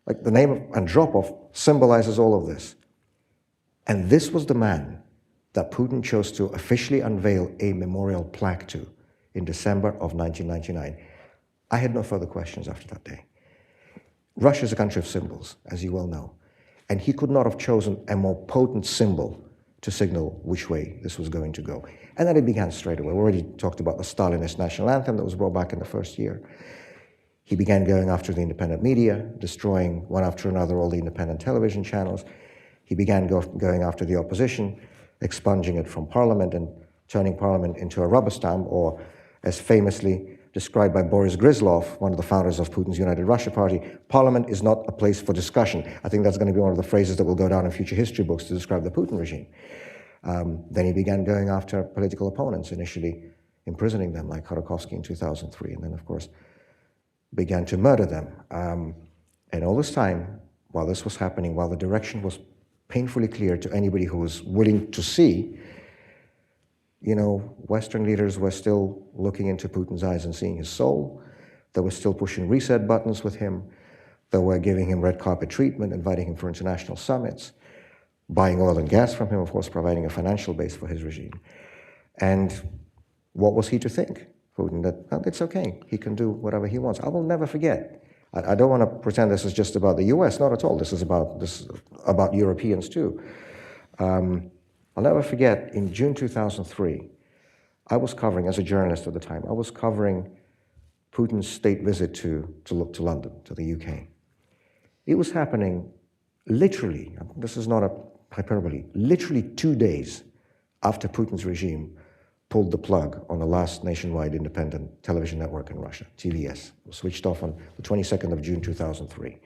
Like, the name of Andropov symbolizes all of this. And this was the man that Putin chose to officially unveil a memorial plaque to in December of 1999. I had no further questions after that day. Russia is a country of symbols, as you well know, and he could not have chosen a more potent symbol to signal which way this was going to go. And then it began straight away. We already talked about the Stalinist national anthem that was brought back in the first year. He began going after the independent media, destroying one after another all the independent television channels. He began going after the opposition, expunging it from parliament and turning parliament into a rubber stamp, or as famously described by Boris Gryzlov, one of the founders of Putin's United Russia Party, parliament is not a place for discussion. I think that's going to be one of the phrases that will go down in future history books to describe the Putin regime. Then he began going after political opponents, initially imprisoning them like Khodorkovsky in 2003, and then, of course, began to murder them. And all this time, while this was happening, while the direction was painfully clear to anybody who was willing to see, Western leaders were still looking into Putin's eyes and seeing his soul. They were still pushing reset buttons with him. They were giving him red carpet treatment, inviting him for international summits, buying oil and gas from him, of course, providing a financial base for his regime. And what was he to think, Putin? That it's okay, he can do whatever he wants. I will never forget. I don't want to pretend this is just about the US, not at all. This is about Europeans too. I'll never forget, in June 2003, I was covering, as a journalist at the time, I was covering Putin's state visit to London, to the UK. It was happening literally, this is not a hyperbole, literally 2 days after Putin's regime pulled the plug on the last nationwide independent television network in Russia, TVS. It was switched off on the 22nd of June 2003.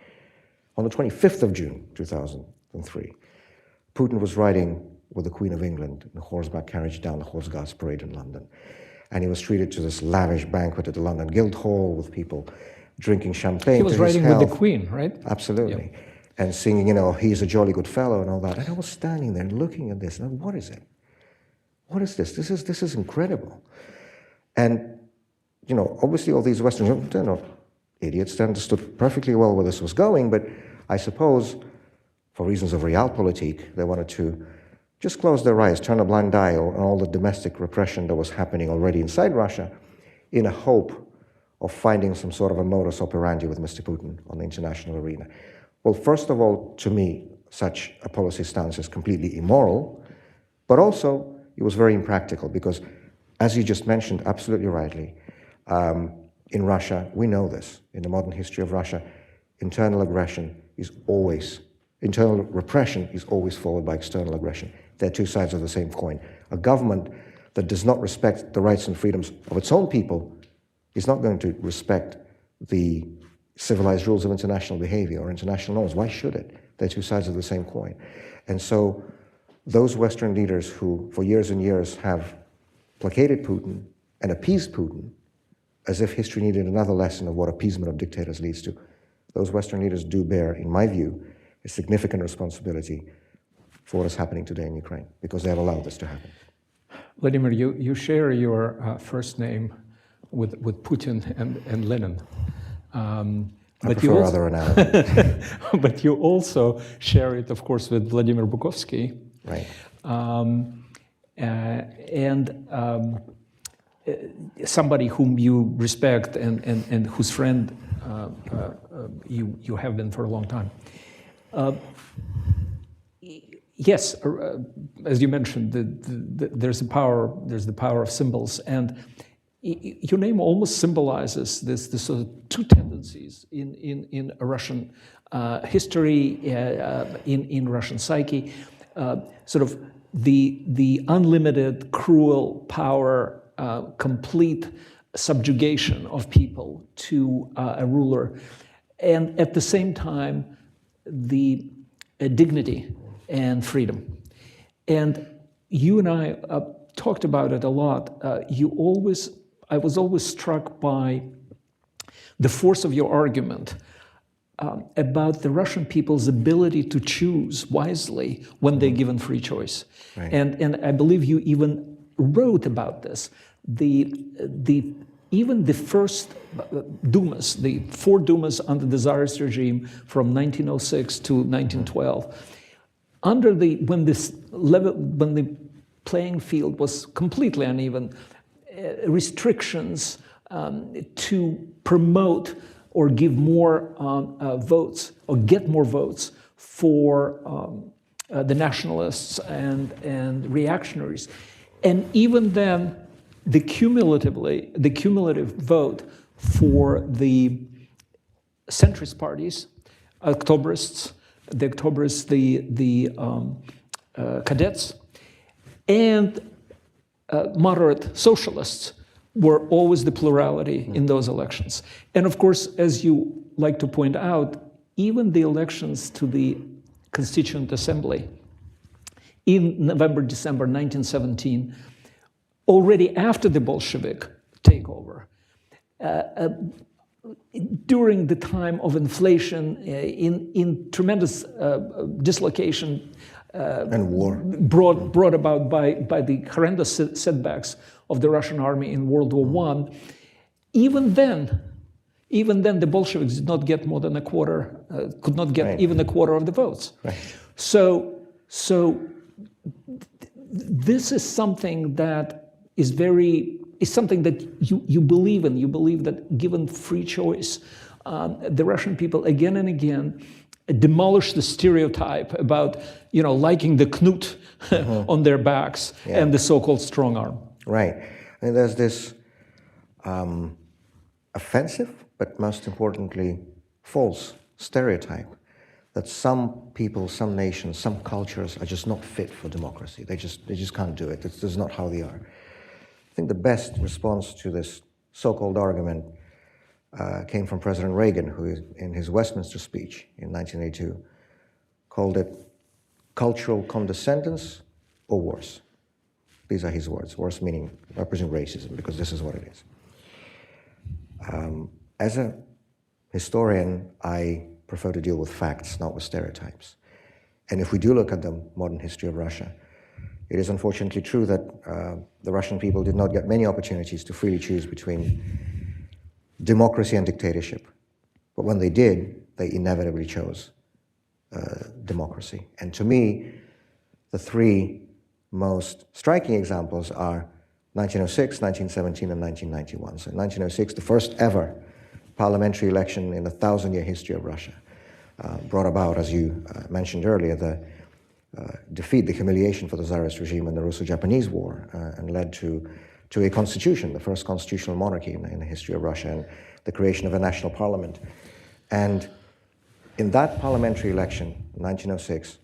On the 25th of June 2003, Putin was riding with the Queen of England in a horseback carriage down the Horse Guards Parade in London. And he was treated to this lavish banquet at the London Guildhall with people drinking champagne. He was riding with the Queen, right? Absolutely. Yep. And singing, he's a jolly good fellow and all that. And I was standing there looking at this, and what is it? What is this? This is incredible. And, obviously all these Westerns, they're not idiots. They understood perfectly well where this was going, but I suppose for reasons of realpolitik, they wanted to just close their eyes, turn a blind eye on all the domestic repression that was happening already inside Russia, in a hope of finding some sort of a modus operandi with Mr. Putin on the international arena. Well, first of all, to me, such a policy stance is completely immoral, but also it was very impractical because, as you just mentioned absolutely rightly, in Russia, we know this. In the modern history of Russia, internal repression is always followed by external aggression. They're two sides of the same coin. A government that does not respect the rights and freedoms of its own people is not going to respect the civilized rules of international behavior or international norms. Why should it? They're two sides of the same coin. And so those Western leaders who, for years and years, have placated Putin and appeased Putin, as if history needed another lesson of what appeasement of dictators leads to, those Western leaders do bear, in my view, a significant responsibility for what is happening today in Ukraine, because they have allowed this to happen. Vladimir, you share your first name with Putin and Lenin. I prefer other analogies. But you also share it, of course, with Vladimir Bukovsky. Right. Somebody whom you respect and whose friend you have been for a long time. Yes, as you mentioned, there's the power of symbols, and your name almost symbolizes this sort of two tendencies in Russian history, in Russian psyche, sort of the unlimited, cruel power, complete subjugation of people to a ruler, and at the same time, the dignity and freedom. And you and I talked about it a lot. I was always struck by the force of your argument about the Russian people's ability to choose wisely when they're given free choice. Right. And I believe you even wrote about this. Even the first Dumas, the 4 Dumas under the Tsarist regime from 1906 to 1912, when the playing field was completely uneven, restrictions to promote or give more votes or get more votes for the nationalists and reactionaries. And even then, the cumulative vote for the centrist parties, Octobrists, the cadets, and moderate socialists were always the plurality in those elections. And of course, as you like to point out, even the elections to the Constituent Assembly in November, December 1917, already after the Bolshevik takeover, during the time of inflation, in tremendous dislocation, and war brought about by the horrendous setbacks of the Russian army in World War I, even then, the Bolsheviks did not get more than a quarter, could not get even a quarter of the votes. Right. So this is something that is something that you believe in. You believe that given free choice, the Russian people again and again demolish the stereotype about liking the knut on their backs and the so-called strong arm. Right. And there's this offensive, but most importantly, false stereotype that some people, some nations, some cultures are just not fit for democracy. They just can't do it. This is not how they are. I think the best response to this so-called argument came from President Reagan, who in his Westminster speech in 1982 called it cultural condescendence or worse. These are his words, worse meaning, I presume, racism, because this is what it is. As a historian, I prefer to deal with facts, not with stereotypes. And if we do look at the modern history of Russia, it is unfortunately true that the Russian people did not get many opportunities to freely choose between democracy and dictatorship. But when they did, they inevitably chose democracy. And to me, the 3 most striking examples are 1906, 1917, and 1991. So in 1906, the first ever parliamentary election in the 1,000-year history of Russia brought about, as you mentioned earlier, the defeat, the humiliation for the Tsarist regime in the Russo-Japanese War, and led to a constitution, the first constitutional monarchy in the history of Russia, and the creation of a national parliament. And in that parliamentary election, 1906,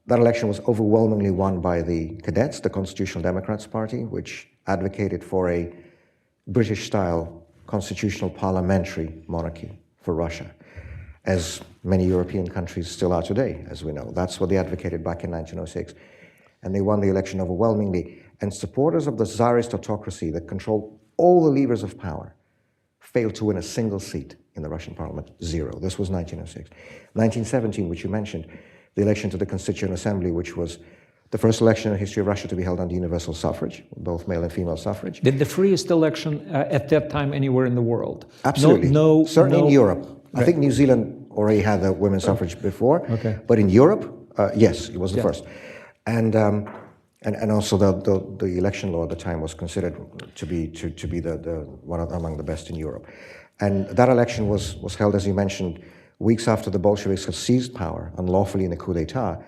that election was overwhelmingly won by the cadets, the Constitutional Democrats Party, which advocated for a British-style constitutional parliamentary monarchy for Russia, as many European countries still are today, as we know. That's what they advocated back in 1906. And they won the election overwhelmingly. And supporters of the Tsarist autocracy that controlled all the levers of power failed to win a single seat in the Russian parliament, 0. This was 1906. 1917, which you mentioned, the election to the Constituent Assembly, which was the first election in the history of Russia to be held under universal suffrage, both male and female suffrage. The freest election at that time anywhere in the world. Absolutely. Certainly in Europe. Right. I think New Zealand already had the women's suffrage before, but in Europe, yes, it was the first. And also the election law at the time was considered to be the one among the best in Europe. And that election was held, as you mentioned, weeks after the Bolsheviks had seized power unlawfully in a coup d'etat,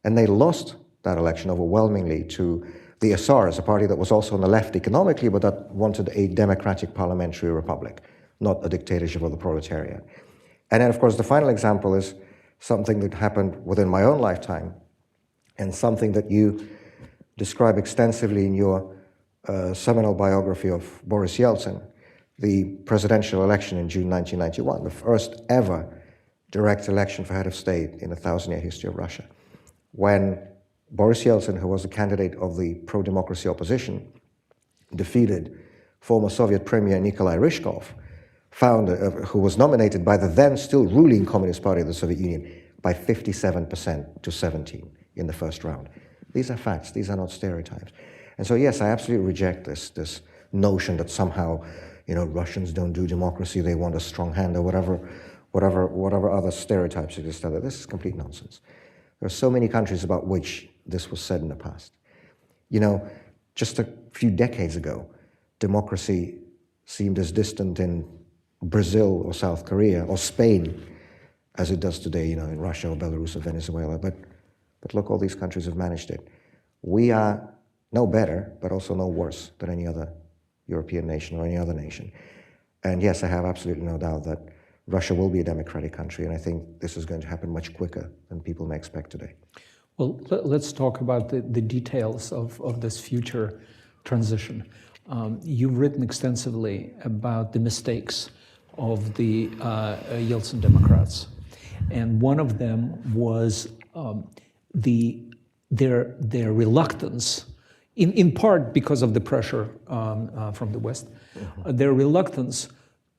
and they lost that election overwhelmingly to the SRs, a party that was also on the left economically, but that wanted a democratic parliamentary republic, not a dictatorship of the proletariat. And then, of course, the final example is something that happened within my own lifetime, and something that you describe extensively in your seminal biography of Boris Yeltsin, the presidential election in June 1991, the first ever direct election for head of state in the 1,000-year history of Russia, when Boris Yeltsin, who was the candidate of the pro-democracy opposition, defeated former Soviet Premier Nikolai Ryzhkov, who was nominated by the then still ruling Communist Party of the Soviet Union by 57% to 17 in the first round. These are facts, these are not stereotypes. And so yes, I absolutely reject this notion that somehow, Russians don't do democracy, they want a strong hand or whatever other stereotypes exist out there. This is complete nonsense. There are so many countries about which this was said in the past. Just a few decades ago, democracy seemed as distant in Brazil or South Korea or Spain as it does today, in Russia or Belarus or Venezuela. But look, all these countries have managed it. We are no better, but also no worse than any other European nation or any other nation. And yes, I have absolutely no doubt that Russia will be a democratic country, and I think this is going to happen much quicker than people may expect today. Well, let's talk about the details of this future transition. You've written extensively about the mistakes of the Yeltsin Democrats, and one of them was their reluctance, in part because of the pressure from the West, their reluctance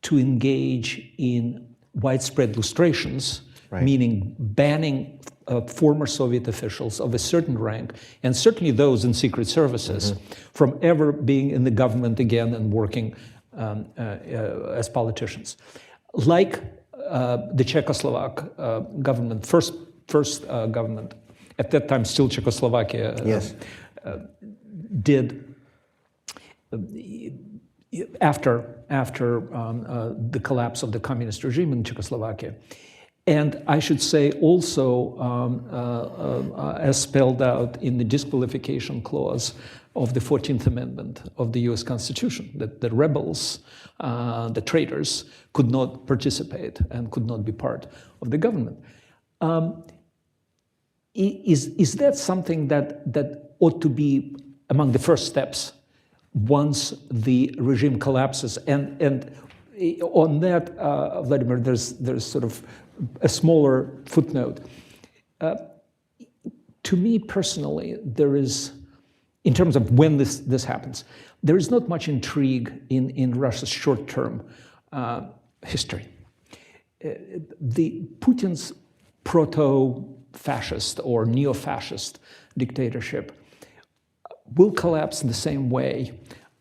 to engage in widespread lustrations, right, meaning banning former Soviet officials of a certain rank, and certainly those in secret services, from ever being in the government again and working as politicians. Like the Czechoslovak government, first government, at that time still Czechoslovakia, yes, did after the collapse of the communist regime in Czechoslovakia. And I should say also, as spelled out in the disqualification clause of the 14th Amendment of the US Constitution, that the rebels, the traitors, could not participate and could not be part of the government. Is that something that ought to be among the first steps once the regime collapses? And on that, Vladimir, there's sort of a smaller footnote. To me personally, there is, in terms of when this happens, there is not much intrigue in Russia's short-term history. The Putin's proto-fascist or neo-fascist dictatorship will collapse in the same way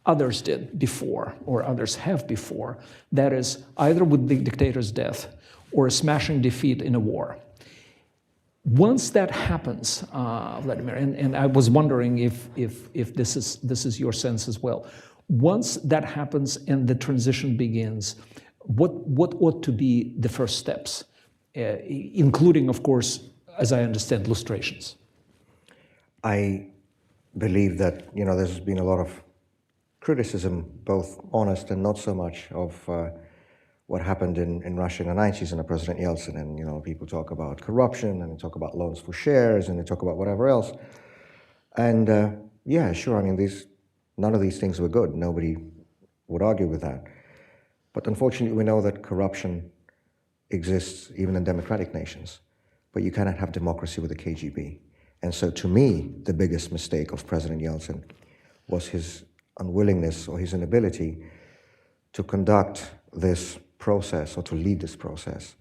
others did before, or others have before. That is, either with the dictator's death or a smashing defeat in a war. Once that happens, Vladimir, and I was wondering if this is your sense as well. Once that happens and the transition begins, what ought to be the first steps, including, of course, as I understand, lustrations? I believe that there's been a lot of criticism, both honest and not so much, of what happened in Russia in the 90s under President Yeltsin. And people talk about corruption, and they talk about loans for shares, and they talk about whatever else. And yeah, sure, I mean, none of these things were good. Nobody would argue with that. But unfortunately, we know that corruption exists even in democratic nations. But you cannot have democracy with the KGB. And so to me, the biggest mistake of President Yeltsin was his unwillingness or his inability to conduct this process or to lead this process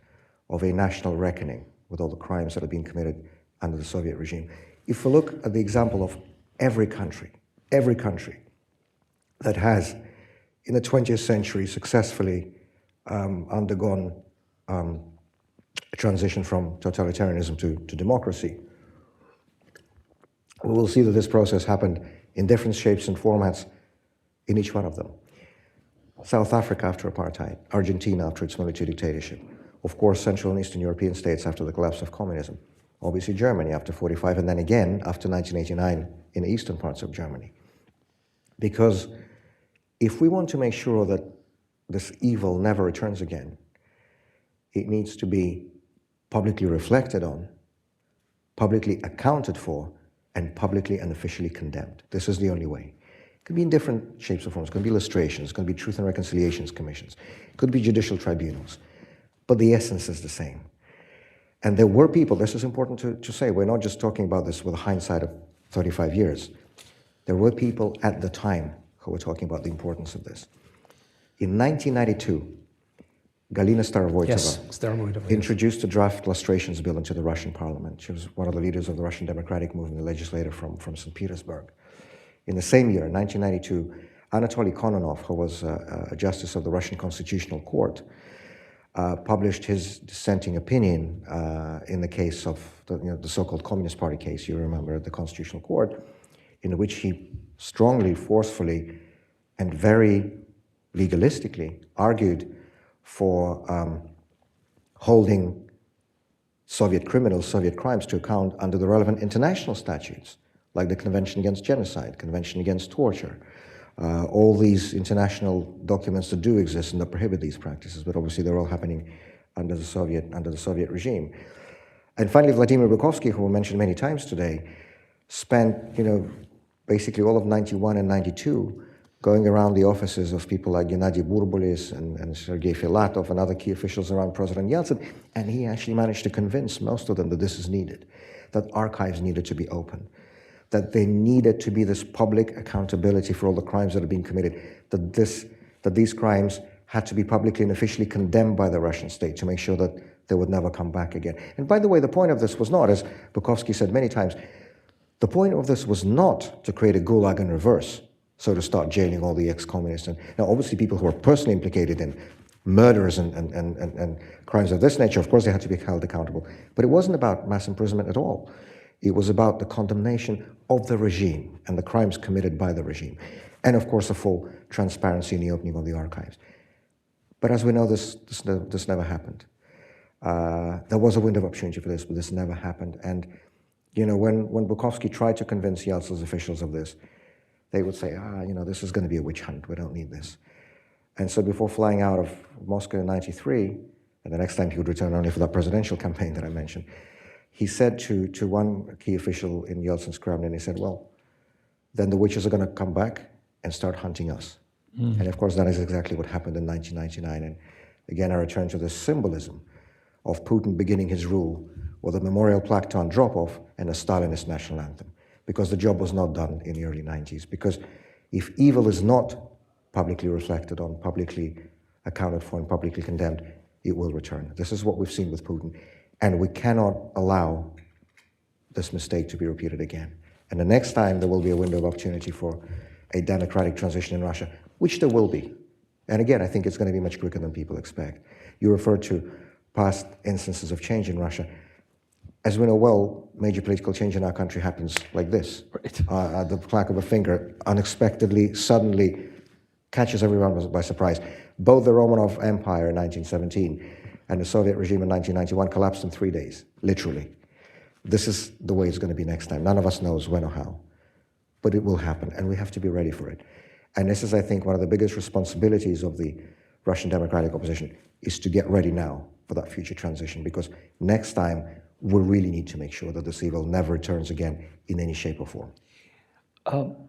of a national reckoning with all the crimes that have been committed under the Soviet regime. If we look at the example of every country that has, in the 20th century, successfully undergone a transition from totalitarianism to democracy, we will see that this process happened in different shapes and formats in each one of them. South Africa after apartheid, Argentina after its military dictatorship, of course Central and Eastern European states after the collapse of communism, obviously Germany after 45, and then again after 1989 in the eastern parts of Germany. Because if we want to make sure that this evil never returns again, it needs to be publicly reflected on, publicly accounted for, and publicly and officially condemned. This is the only way. It could be in different shapes or forms. It could be illustrations, it could be truth and reconciliations commissions, it could be judicial tribunals, but the essence is the same. And there were people, this is important to say, we're not just talking about this with a hindsight of 35 years. There were people at the time who were talking about the importance of this. In 1992, Galina Starovoytova introduced a draft lustrations bill into the Russian parliament. She was one of the leaders of the Russian democratic movement, a legislator from St. Petersburg. In the same year, 1992, Anatoly Kononov, who was a justice of the Russian Constitutional Court, published his dissenting opinion in the case of the so-called Communist Party case, you remember, at the Constitutional Court, in which he strongly, forcefully, and very legalistically argued for holding Soviet criminals, Soviet crimes to account under the relevant international statutes, like the Convention Against Genocide, Convention Against Torture, all these international documents that do exist and that prohibit these practices, but obviously they're all happening under the Soviet regime. And finally, Vladimir Bukovsky, who we mentioned many times today, spent basically all of 91 and 92 going around the offices of people like Gennady Burbulis and Sergei Filatov and other key officials around President Yeltsin, and he actually managed to convince most of them that this is needed, that archives needed to be open, that there needed to be this public accountability for all the crimes that are being committed, that these crimes had to be publicly and officially condemned by the Russian state to make sure that they would never come back again. And by the way, the point of this was not, as Bukovsky said many times, the point of this was not to create a gulag in reverse, so to start jailing all the ex-communists. And now, obviously, people who are personally implicated in murders and crimes of this nature, of course, they had to be held accountable. But it wasn't about mass imprisonment at all. It was about the condemnation of the regime and the crimes committed by the regime. And, of course, a full transparency in the opening of the archives. But as we know, this never happened. There was a window of opportunity for this, but this never happened. And when Bukovsky tried to convince Yeltsin's officials of this, they would say, this is going to be a witch hunt. We don't need this. And so before flying out of Moscow in 93, and the next time he would return only for that presidential campaign that I mentioned, he said to one key official in Yeltsin's Kremlin, he said, well, then the witches are going to come back and start hunting us. And of course, that is exactly what happened in 1999. And again, I return to the symbolism of Putin beginning his rule with a memorial plaque to Andropov and a Stalinist national anthem, because the job was not done in the early 90s. Because if evil is not publicly reflected on, publicly accounted for, and publicly condemned, it will return. This is what we've seen with Putin. And we cannot allow this mistake to be repeated again. And the next time there will be a window of opportunity for a democratic transition in Russia, which there will be. And again, I think it's going to be much quicker than people expect. You referred to past instances of change in Russia. As we know well, major political change in our country happens like this. Right. At the clack of a finger, unexpectedly, suddenly, catches everyone by surprise. Both the Romanov Empire in 1917 and the Soviet regime in 1991 collapsed in 3 days, literally. This is the way it's going to be next time. None of us knows when or how, but it will happen, and we have to be ready for it. And this is, I think, one of the biggest responsibilities of the Russian democratic opposition, is to get ready now for that future transition, because next time we really need to make sure that this evil never returns again in any shape or form.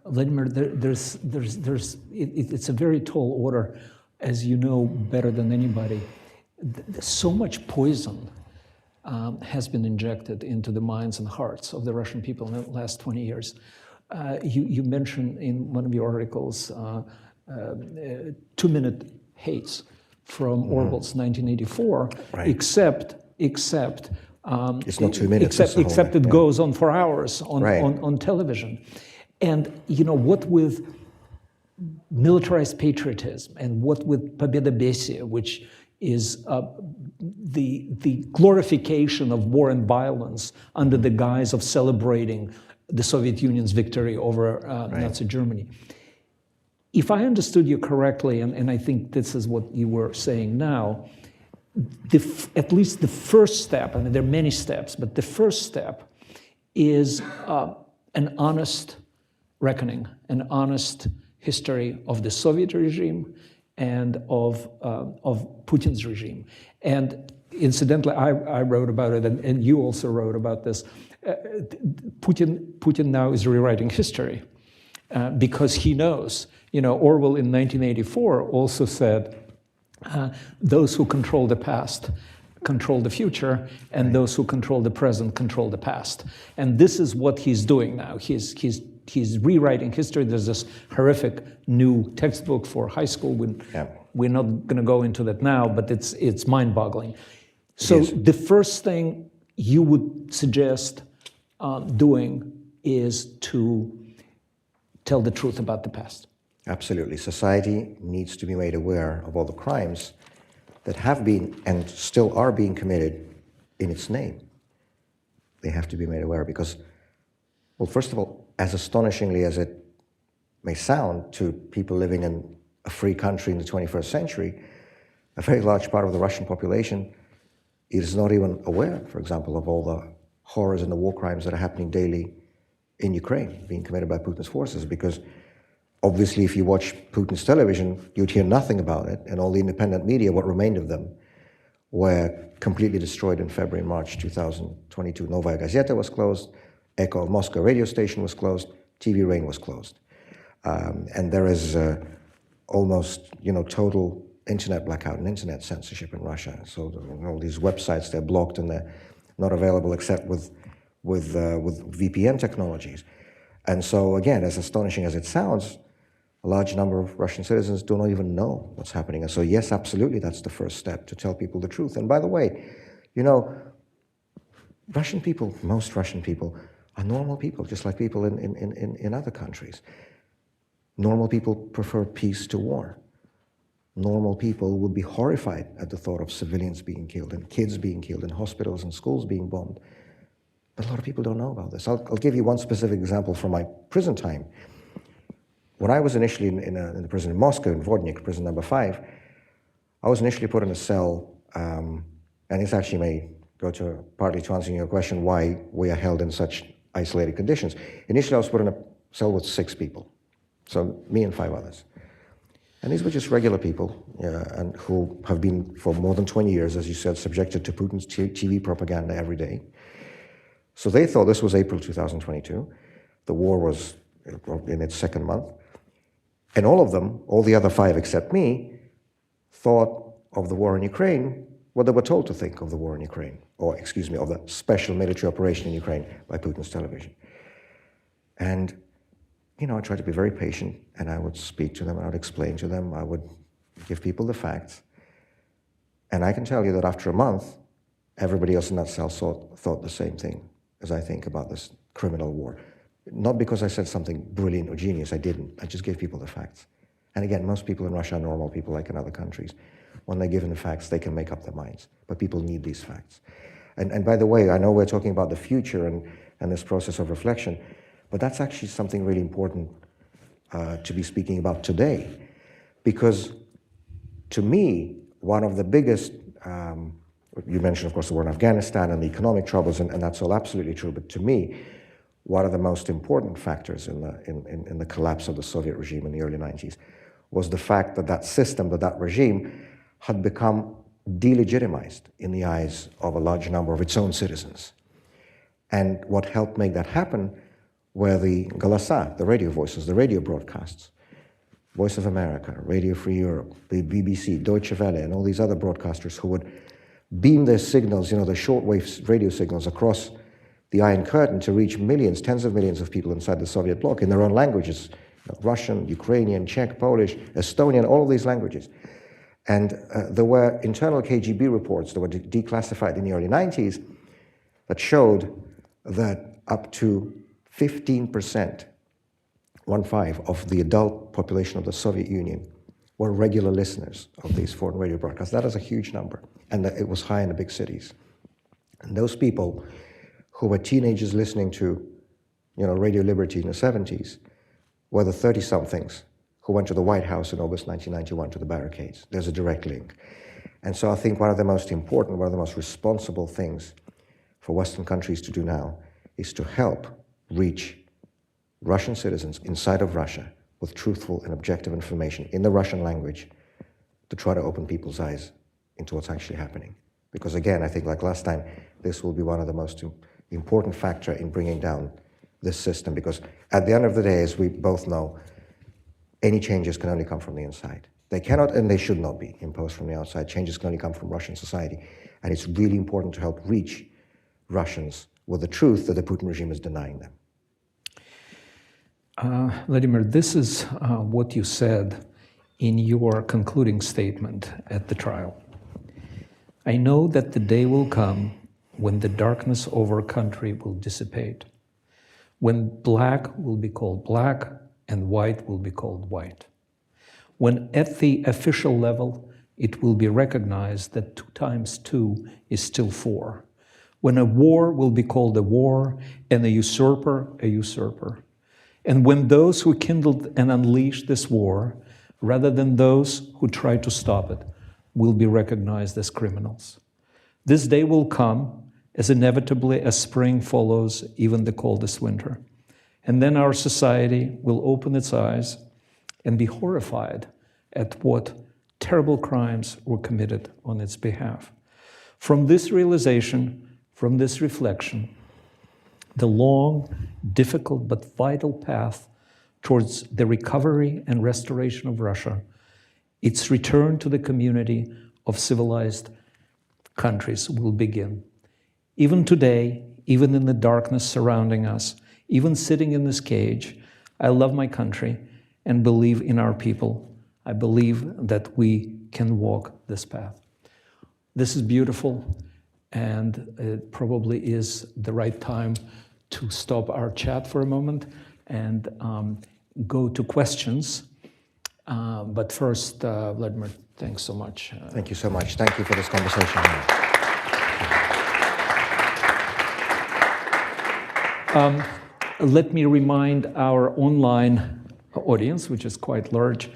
Vladimir, it's a very tall order, as you know better than anybody. So much poison has been injected into the minds and hearts of the Russian people in the last 20 years. You mentioned in one of your articles 2-minute hates from Orwell's 1984, right. Except it's not 2 minutes. Except it goes on for hours on television. And what with militarized patriotism and what with Победобесие, which is the glorification of war and violence under the guise of celebrating the Soviet Union's victory over Nazi Germany. If I understood you correctly, and I think this is what you were saying now, at least the first step, I mean, there are many steps, but the first step is an honest reckoning, an honest history of the Soviet regime and of Putin's regime. And incidentally, I wrote about it, and you also wrote about this. Putin now is rewriting history because he knows. Orwell in 1984 also said, those who control the past control the future, and those who control the present control the past. And this is what he's doing now. He's rewriting history. There's this horrific new textbook for high school. We're not going to go into that now, but it's mind-boggling. So the first thing you would suggest doing is to tell the truth about the past. Absolutely. Society needs to be made aware of all the crimes that have been and still are being committed in its name. They have to be made aware because, well, first of all, as astonishingly as it may sound to people living in a free country in the 21st century, a very large part of the Russian population is not even aware, for example, of all the horrors and the war crimes that are happening daily in Ukraine, being committed by Putin's forces, because obviously if you watch Putin's television, you'd hear nothing about it, and all the independent media, what remained of them, were completely destroyed in February and March 2022. Novaya Gazeta was closed, Echo of Moscow radio station was closed, TV Rain was closed. And there is almost, total internet blackout and internet censorship in Russia. So all these websites, they're blocked and they're not available except with VPN technologies. And so again, as astonishing as it sounds, a large number of Russian citizens do not even know what's happening. And so yes, absolutely, that's the first step, to tell people the truth. And by the way, Russian people, most Russian people, are normal people, just like people in other countries. Normal people prefer peace to war. Normal people would be horrified at the thought of civilians being killed and kids being killed and hospitals and schools being bombed. But a lot of people don't know about this. I'll give you one specific example from my prison time. When I was initially in the prison in Moscow, in Vodnik, prison number 5, I was initially put in a cell, and this actually may go to partly to answering your question why we are held in such isolated conditions. Initially, I was put in a cell with 6 people, so me and 5 others. And these were just regular people, and who have been for more than 20 years, as you said, subjected to Putin's TV propaganda every day. So they thought this was April 2022. The war was in its 2nd month. And all of them, all the other 5 except me, thought of the war in Ukraine what they were told to think of the war in Ukraine, or excuse me, of the special military operation in Ukraine by Putin's television. And I tried to be very patient, and I would speak to them, I would explain to them, I would give people the facts. And I can tell you that after a month, everybody else in that cell thought the same thing as I think about this criminal war. Not because I said something brilliant or genius, I didn't. I just gave people the facts. And again, most people in Russia are normal people like in other countries. When they're given the facts, they can make up their minds. But people need these facts. And by the way, I know we're talking about the future and this process of reflection, but that's actually something really important to be speaking about today. Because to me, one of the biggest, you mentioned, of course, the war in Afghanistan and the economic troubles, and that's all absolutely true, but to me, one of the most important factors in the collapse of the Soviet regime in the early 90s was the fact that that system, that regime, had become delegitimized in the eyes of a large number of its own citizens. And what helped make that happen were the Голоса, the radio voices, the radio broadcasts. Voice of America, Radio Free Europe, the BBC, Deutsche Welle, and all these other broadcasters who would beam their signals, the shortwave radio signals across the Iron Curtain to reach millions, tens of millions of people inside the Soviet bloc in their own languages, Russian, Ukrainian, Czech, Polish, Estonian, all of these languages. And there were internal KGB reports that were declassified in the early 90s that showed that up to 15%, 1/5 of the adult population of the Soviet Union were regular listeners of these foreign radio broadcasts. That is a huge number, and it was high in the big cities. And those people who were teenagers listening to, Radio Liberty in the 70s, were the 30-somethings who went to the White House in August 1991 to the barricades. There's a direct link. And so I think one of the most important, one of the most responsible things for Western countries to do now is to help reach Russian citizens inside of Russia with truthful and objective information in the Russian language to try to open people's eyes into what's actually happening. Because again, I think like last time, this will be one of the most important factors in bringing down this system, because at the end of the day, as we both know, any changes can only come from the inside. They cannot and they should not be imposed from the outside. Changes can only come from Russian society. And it's really important to help reach Russians with the truth that the Putin regime is denying them. Vladimir, this is what you said in your concluding statement at the trial. I know that the day will come when the darkness over our country will dissipate, when black will be called black and white will be called white, when at the official level it will be recognized that 2 times 2 is still 4, when a war will be called a war and a usurper, and when those who kindled and unleashed this war, rather than those who tried to stop it, will be recognized as criminals. This day will come as inevitably as spring follows even the coldest winter. And then our society will open its eyes and be horrified at what terrible crimes were committed on its behalf. From this realization, from this reflection, the long, difficult, but vital path towards the recovery and restoration of Russia, its return to the community of civilized countries will begin. Even today, even in the darkness surrounding us, even sitting in this cage, I love my country and believe in our people. I believe that we can walk this path. This is beautiful, and it probably is the right time to stop our chat for a moment and go to questions. But first, Vladimir, thanks so much. Thank you so much. Thank you for this conversation. Let me remind our online audience, which is quite large,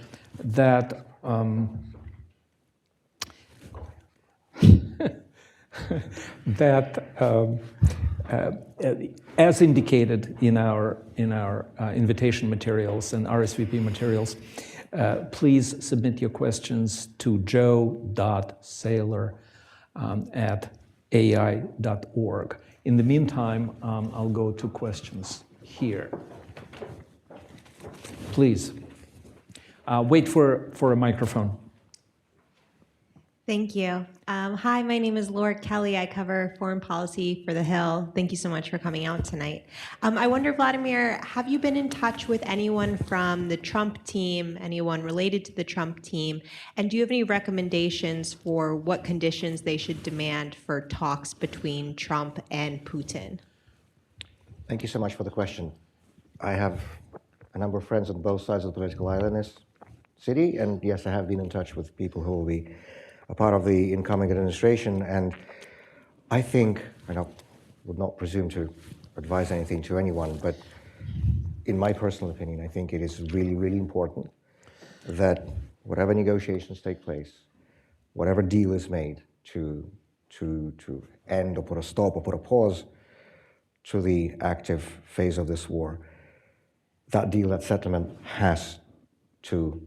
that as indicated in our invitation materials and RSVP materials, please submit your questions to joe.saylor@ai.org. In the meantime, I'll go to questions here. Please. Wait for a microphone. Thank you. Hi, my name is Laura Kelly. I cover foreign policy for The Hill. Thank you so much for coming out tonight. I wonder, Vladimir, have you been in touch with anyone from the Trump team, anyone related to the Trump team? And do you have any recommendations for what conditions they should demand for talks between Trump and Putin? Thank you so much for the question. I have a number of friends on both sides of the political aisle in this city, and yes, I have been in touch with people who will be a part of the incoming administration, and I think, and I would not presume to advise anything to anyone, but in my personal opinion, I think it is really, really important that whatever negotiations take place, whatever deal is made to end or put a stop or put a pause to the active phase of this war, that deal, that settlement has to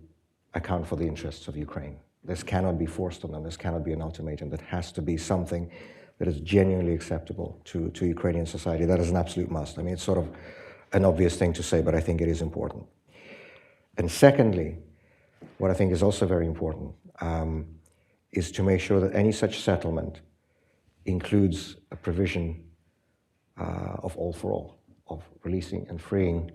account for the interests of Ukraine. This cannot be forced on them. This cannot be an ultimatum. That has to be something that is genuinely acceptable to Ukrainian society. That is an absolute must. I mean, it's sort of an obvious thing to say, but I think it is important. And secondly, what I think is also very important is to make sure that any such settlement includes a provision of all for all, of releasing and freeing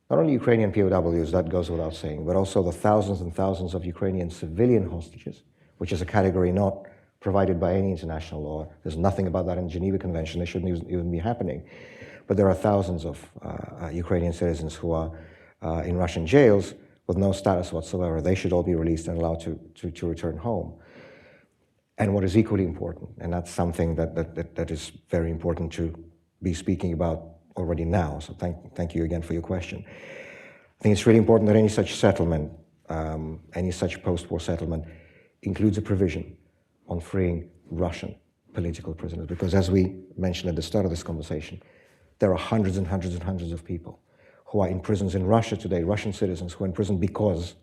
not only Ukrainian POWs, that goes without saying, but also the thousands and thousands of Ukrainian civilian hostages, which is a category not provided by any international law. There's nothing about that in the Geneva Convention. They shouldn't even be happening. But there are thousands of Ukrainian citizens who are in Russian jails with no status whatsoever. They should all be released and allowed to return home. And what is equally important, and that's something that is very important to be speaking about already now, so thank you again for your question. I think it's really important that any such settlement, any such post-war settlement, includes a provision on freeing Russian political prisoners, because as we mentioned at the start of this conversation, there are hundreds and hundreds and hundreds of people who are in prisons in Russia today, Russian citizens who are in prison because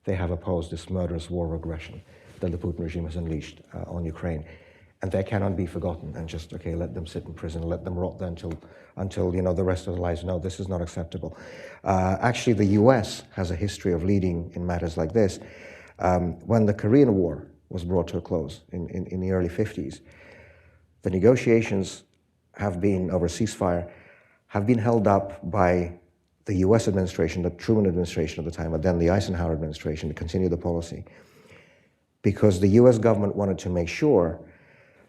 they have opposed this murderous war of aggression that the Putin regime has unleashed on Ukraine. And they cannot be forgotten and just, okay, let them sit in prison, let them rot there until the rest of their lives. No, this is not acceptable. Actually, the US has a history of leading in matters like this. When the Korean War was brought to a close in the early 50s, the negotiations have been over ceasefire, have been held up by the US administration, the Truman administration at the time, but then the Eisenhower administration to continue the policy, because the US government wanted to make sure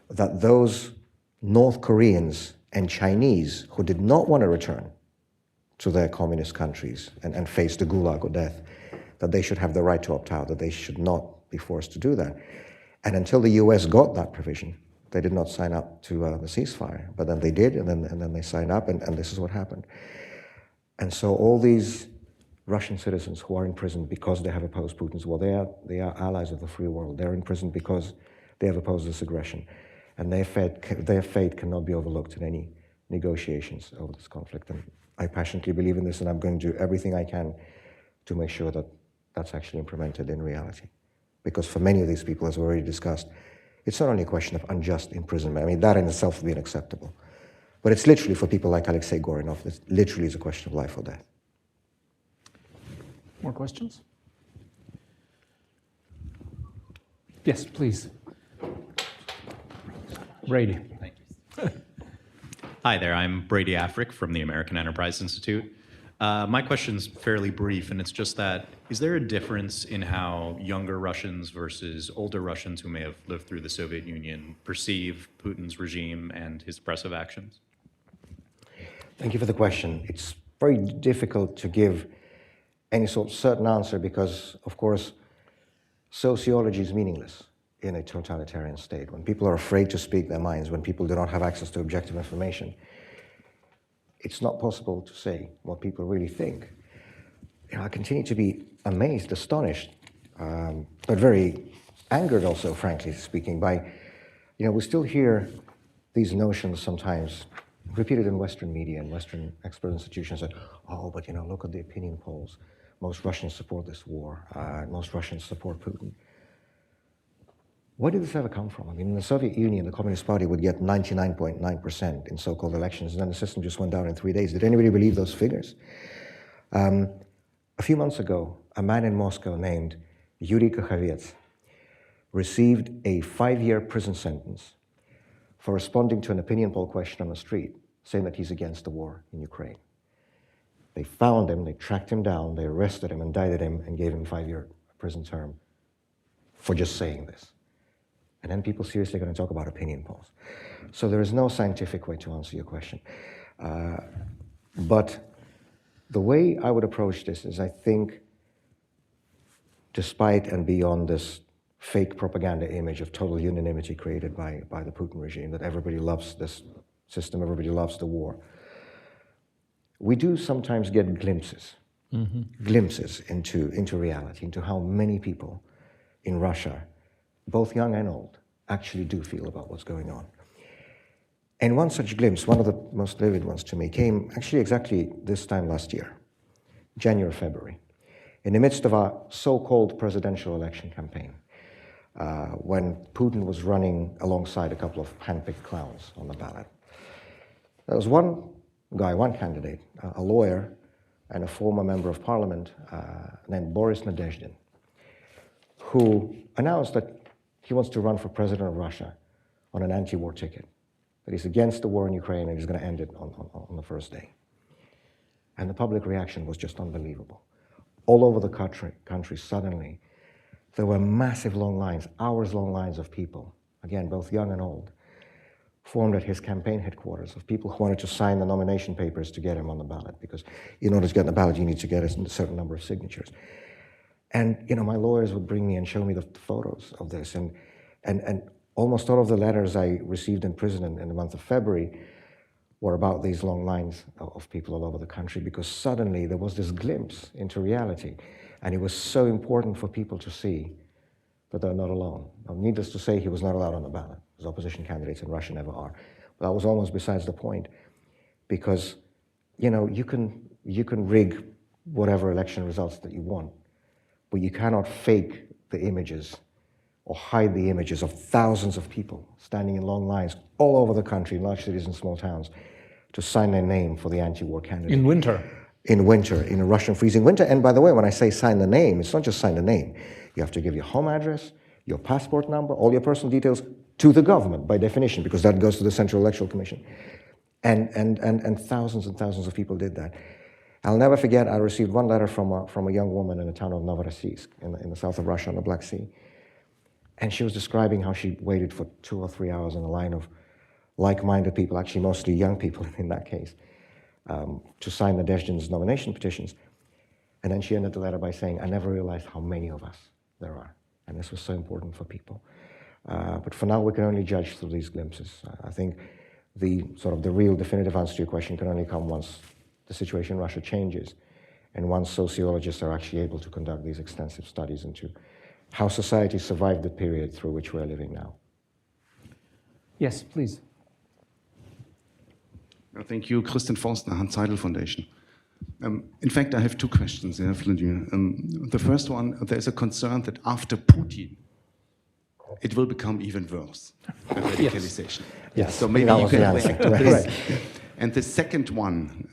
that those North Koreans and Chinese who did not want to return to their communist countries and face the gulag or death, that they should have the right to opt out, that they should not be forced to do that. And until the US got that provision, they did not sign up to the ceasefire. But then they did, and then they signed up, and this is what happened. And so all these Russian citizens who are in prison because they have opposed Putin's war, they are allies of the free world. They're in prison because they have opposed this aggression. And their fate cannot be overlooked in any negotiations over this conflict. And I passionately believe in this, and I'm going to do everything I can to make sure that that's actually implemented in reality. Because for many of these people, as we already discussed, it's not only a question of unjust imprisonment. I mean, that in itself would be unacceptable. But it's literally, for people like Alexei Gorinov, it literally is a question of life or death. More questions? Yes, please. Brady. Thank you. Hi there, I'm Brady Afric from the American Enterprise Institute. My question's fairly brief, and it's just that, is there a difference in how younger Russians versus older Russians who may have lived through the Soviet Union perceive Putin's regime and his oppressive actions? Thank you for the question. It's very difficult to give any sort of certain answer because, of course, sociology is meaningless in a totalitarian state. When people are afraid to speak their minds, when people do not have access to objective information, it's not possible to say what people really think. You know, I continue to be amazed, astonished, but very angered also, frankly speaking, by, we still hear these notions sometimes repeated in Western media and Western expert institutions that, oh, but look at the opinion polls. Most Russians support this war. Most Russians support Putin. Where did this ever come from? I mean, in the Soviet Union, the Communist Party would get 99.9% in so-called elections, and then the system just went down in 3 days. Did anybody believe those figures? A few months ago, a man in Moscow named Yuri Kakhovets received a 5-year prison sentence for responding to an opinion poll question on the street, saying that he's against the war in Ukraine. They found him, they tracked him down, they arrested him, indicted him, and gave him a 5-year prison term for just saying this. And then people seriously going to talk about opinion polls. So there is no scientific way to answer your question. But the way I would approach this is, I think, despite and beyond this fake propaganda image of total unanimity created by the Putin regime, that everybody loves this system, everybody loves the war, we do sometimes get glimpses into reality, into how many people in Russia, both young and old, actually do feel about what's going on. And one such glimpse, one of the most vivid ones to me, came actually exactly this time last year, January, February, in the midst of our so-called presidential election campaign, when Putin was running alongside a couple of handpicked clowns on the ballot. There was one guy, one candidate, a lawyer and a former member of parliament named Boris Nadezhdin, who announced that he wants to run for president of Russia on an anti-war ticket, that he's against the war in Ukraine and he's going to end it on the first day. And the public reaction was just unbelievable. All over the country, suddenly, there were massive long lines, hours-long lines of people, again, both young and old, formed at his campaign headquarters of people who wanted to sign the nomination papers to get him on the ballot, because in order to get on the ballot, you need to get a certain number of signatures. And my lawyers would bring me and show me the photos of this, and almost all of the letters I received in prison in the month of February were about these long lines of people all over the country, because suddenly there was this glimpse into reality, and it was so important for people to see that they're not alone. Now, needless to say, he was not allowed on the ballot, as opposition candidates in Russia never are. But that was almost besides the point, because you can rig whatever election results that you want, but you cannot fake the images or hide the images of thousands of people standing in long lines all over the country, in large cities and small towns, to sign their name for the anti-war candidate. In winter. In winter, in a Russian freezing winter. And by the way, when I say sign the name, it's not just sign the name. You have to give your home address, your passport number, all your personal details, to the government by definition, because that goes to the Central Electoral Commission. And thousands and thousands of people did that. I'll never forget, I received one letter from a young woman in the town of Novorossiysk in the south of Russia on the Black Sea. And she was describing how she waited for 2 or 3 hours in a line of like-minded people, actually mostly young people in that case, to sign Nadezhdin's nomination petitions. And then she ended the letter by saying, I never realized how many of us there are. And this was so important for people. But for now, we can only judge through these glimpses. I think the real definitive answer to your question can only come once the situation in Russia changes and once sociologists are actually able to conduct these extensive studies into how society survived the period through which we're living now. Yes, please. Thank you, Kristen Forstner, Hans Seidel Foundation. In fact, I have two questions, Vladimir. The first one, there's a concern that after Putin, it will become even worse, the radicalization. Yes. So maybe you can react to this. And the second one,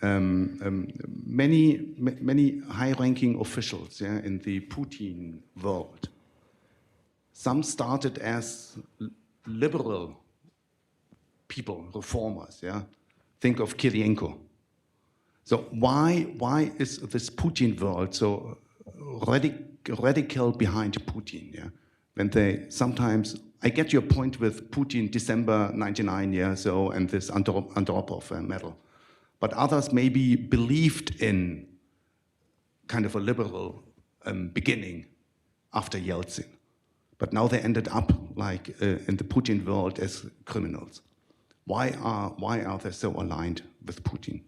many high-ranking officials in the Putin world, some started as liberal people, reformers. Think of Kirienko. So why is this Putin world so radical behind Putin? When they sometimes, I get your point with Putin, December 99, and this Andropov medal. But others maybe believed in kind of a liberal beginning after Yeltsin. But now they ended up like in the Putin world as criminals. Why are they so aligned with Putin?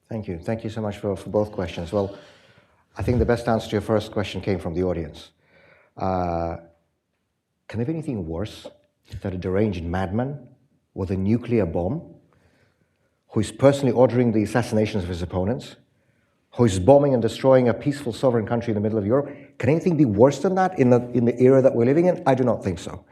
Thank you. Thank you so much for both questions. Well, I think the best answer to your first question came from the audience. Can there be anything worse than a deranged madman with a nuclear bomb who is personally ordering the assassinations of his opponents, who is bombing and destroying a peaceful sovereign country in the middle of Europe? Can anything be worse than that in the era that we're living in? I do not think so.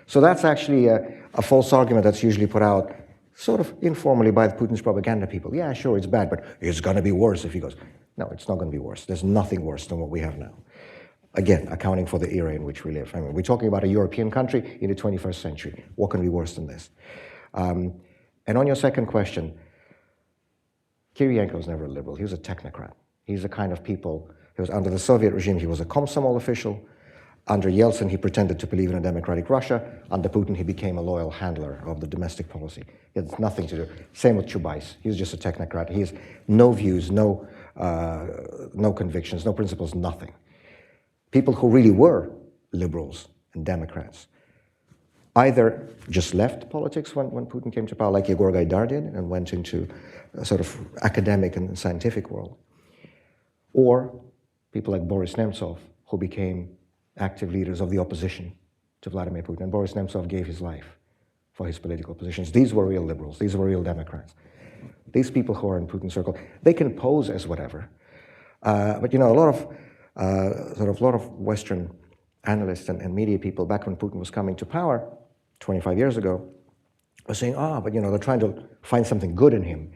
So that's actually a false argument that's usually put out sort of informally by Putin's propaganda people. Yeah, sure, it's bad, but it's going to be worse if he goes. No, it's not going to be worse. There's nothing worse than what we have now. Again, accounting for the era in which we live. I mean, we're talking about a European country in the 21st century. What can be worse than this? And on your second question, Kirienko was never a liberal. He was a technocrat. He's the kind of people, he was under the Soviet regime, he was a Komsomol official. Under Yeltsin, he pretended to believe in a democratic Russia. Under Putin, he became a loyal handler of the domestic policy. He had nothing to do. Same with Chubais. He was just a technocrat. He has no views, no convictions, no principles, nothing. People who really were liberals and Democrats either just left politics when Putin came to power, like Yegor Gaidar did, and went into a sort of academic and scientific world, or people like Boris Nemtsov, who became active leaders of the opposition to Vladimir Putin. And Boris Nemtsov gave his life for his political positions. These were real liberals. These were real Democrats. These people who are in Putin's circle, they can pose as whatever. But a lot of Western analysts and media people back when Putin was coming to power 25 years ago were saying, but they're trying to find something good in him.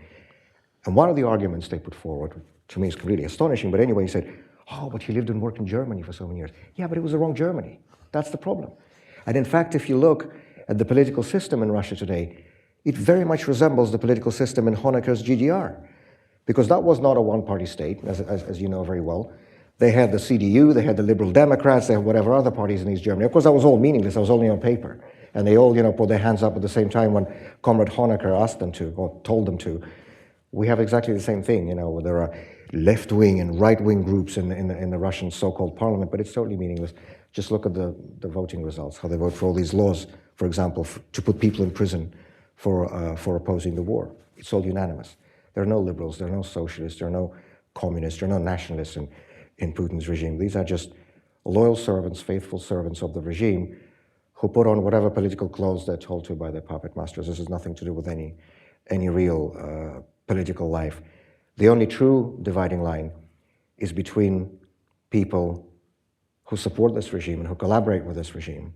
And one of the arguments they put forward, to me, is completely astonishing, but anyway, he said, but he lived and worked in Germany for so many years. Yeah, but it was the wrong Germany. That's the problem. And in fact, if you look at the political system in Russia today, it very much resembles the political system in Honecker's GDR, because that was not a one-party state, as you know very well. They had the CDU, they had the Liberal Democrats, they had whatever other parties in East Germany. Of course, that was all meaningless. That was only on paper. And they all, put their hands up at the same time when Comrade Honecker asked them to, or told them to. We have exactly the same thing, where there are left-wing and right-wing groups in the Russian so-called parliament, but it's totally meaningless. Just look at the voting results, how they vote for all these laws, for example, to put people in prison for opposing the war. It's all unanimous. There are no liberals, there are no socialists, there are no communists, there are no nationalists in Putin's regime. These are just loyal servants, faithful servants of the regime who put on whatever political clothes they're told to by their puppet masters. This has nothing to do with any real political life. The only true dividing line is between people who support this regime and who collaborate with this regime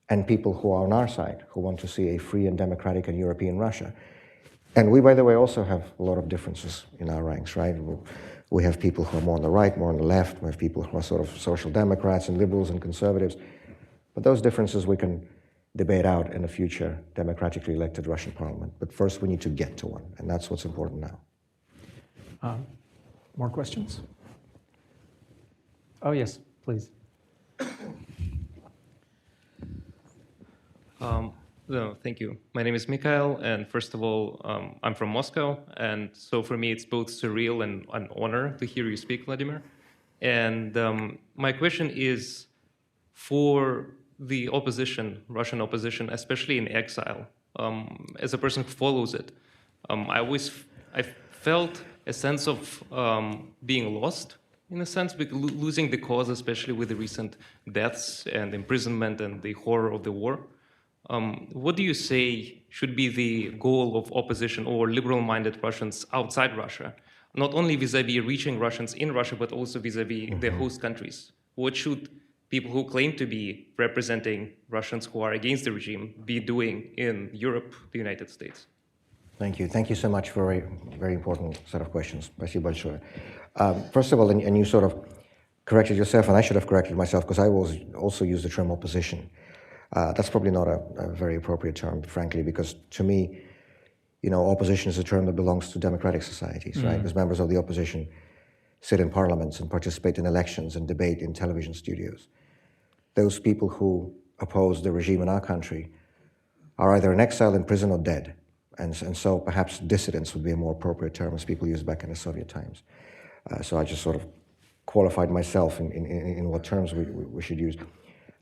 and people who are on our side, who want to see a free and democratic and European Russia. And we, by the way, also have a lot of differences in our ranks, right? We have people who are more on the right, more on the left. We have people who are sort of social democrats and liberals and conservatives. But those differences we can debate out in a future democratically elected Russian parliament. But first, we need to get to one, and that's what's important now. More questions? Oh, yes, please. No, thank you. My name is Mikhail, and first of all, I'm from Moscow, and so for me it's both surreal and an honor to hear you speak, Vladimir. And my question is, for the opposition, Russian opposition, especially in exile, as a person who follows it, I felt a sense of being lost, in a sense, losing the cause, especially with the recent deaths and imprisonment and the horror of the war. What do you say should be the goal of opposition or liberal-minded Russians outside Russia, not only vis-à-vis reaching Russians in Russia, but also vis-à-vis their host countries? What should people who claim to be representing Russians who are against the regime be doing in Europe, the United States? Thank you. Thank you so much for a very important set of questions. Спасибо большое. First of all, and you sort of corrected yourself, and I should have corrected myself because I also used the term opposition. That's probably not a very appropriate term, frankly, because to me, opposition is a term that belongs to democratic societies, right? Because members of the opposition sit in parliaments and participate in elections and debate in television studios. Those people who oppose the regime in our country are either in exile, in prison, or dead. And so perhaps dissidents would be a more appropriate term, as people used back in the Soviet times. So I just sort of qualified myself in what terms we should use.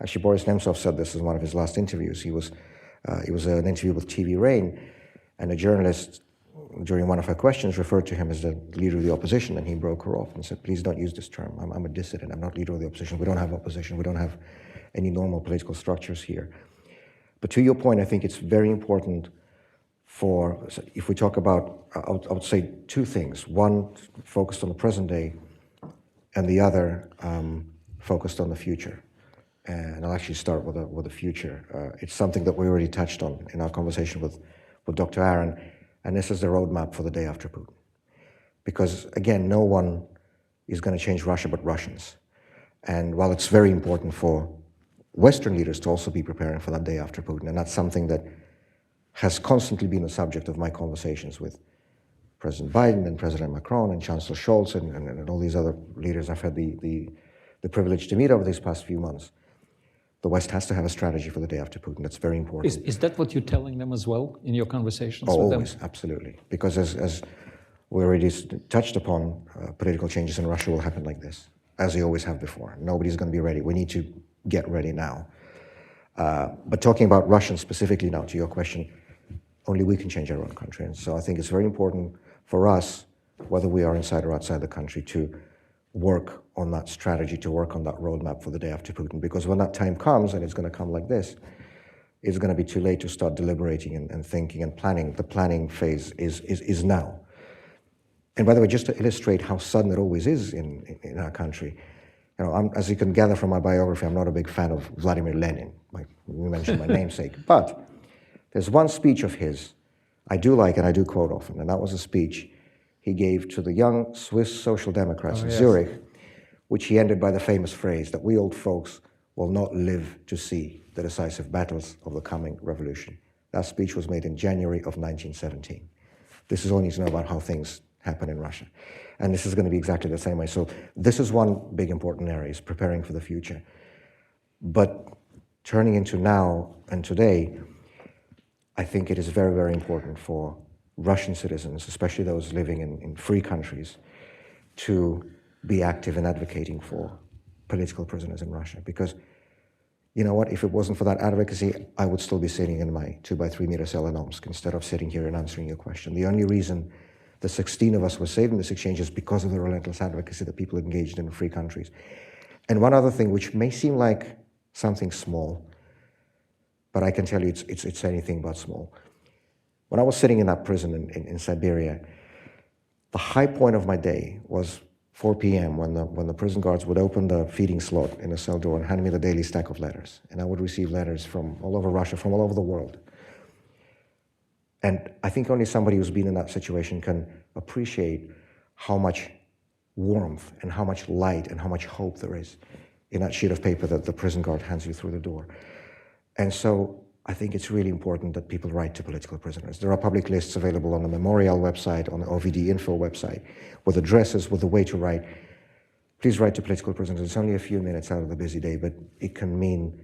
Actually, Boris Nemtsov said this in one of his last interviews. It was an interview with TV Rain, and a journalist, during one of her questions, referred to him as the leader of the opposition, and he broke her off and said, please don't use this term. I'm a dissident. I'm not leader of the opposition. We don't have opposition. We don't have any normal political structures here. But to your point, I think it's very important if we talk about, I would say two things. One, focused on the present day, and the other, focused on the future. And I'll actually start with the future. It's something that we already touched on in our conversation with Dr. Aron, and this is the roadmap for the day after Putin. Because again, no one is going to change Russia but Russians. And while it's very important for Western leaders to also be preparing for that day after Putin, and that's something that has constantly been the subject of my conversations with President Biden and President Macron and Chancellor Scholz and all these other leaders I've had the privilege to meet over these past few months. The West has to have a strategy for the day after Putin. That's very important. Is that what you're telling them as well in your conversations with always, them? Absolutely. Because as we already touched upon, political changes in Russia will happen like this, as they always have before. Nobody's going to be ready. We need to get ready now. But talking about Russians specifically now, to your question, only we can change our own country. And so I think it's very important for us, whether we are inside or outside the country, to work on that strategy, to work on that roadmap for the day after Putin. Because when that time comes, and it's going to come like this, it's going to be too late to start deliberating and thinking and planning. The planning phase is now. And by the way, just to illustrate how sudden it always is in our country, as you can gather from my biography, I'm not a big fan of Vladimir Lenin. You mentioned my namesake. But there's one speech of his I do like and I do quote often, and that was a speech he gave to the young Swiss Social Democrats in Zurich, which he ended by the famous phrase that we old folks will not live to see the decisive battles of the coming revolution. That speech was made in January of 1917. This is all you need to know about how things happen in Russia. And this is going to be exactly the same way. So this is one big important area, is preparing for the future. But turning into now and today, I think it is very, very important for Russian citizens, especially those living in free countries, to be active in advocating for political prisoners in Russia. Because, you know what, if it wasn't for that advocacy, I would still be sitting in my 2x3 meter cell in Omsk instead of sitting here and answering your question. The only reason the 16 of us were saved in this exchange is because of the relentless advocacy that people engaged in free countries. And one other thing, which may seem like something small, but I can tell you it's anything but small. When I was sitting in that prison in Siberia, the high point of my day was 4 p.m. when the prison guards would open the feeding slot in the cell door and hand me the daily stack of letters. And I would receive letters from all over Russia, from all over the world. And I think only somebody who's been in that situation can appreciate how much warmth and how much light and how much hope there is in that sheet of paper that the prison guard hands you through the door. And so I think it's really important that people write to political prisoners. There are public lists available on the Memorial website, on the OVD Info website, with addresses, with the way to write. Please write to political prisoners. It's only a few minutes out of the busy day, but it can mean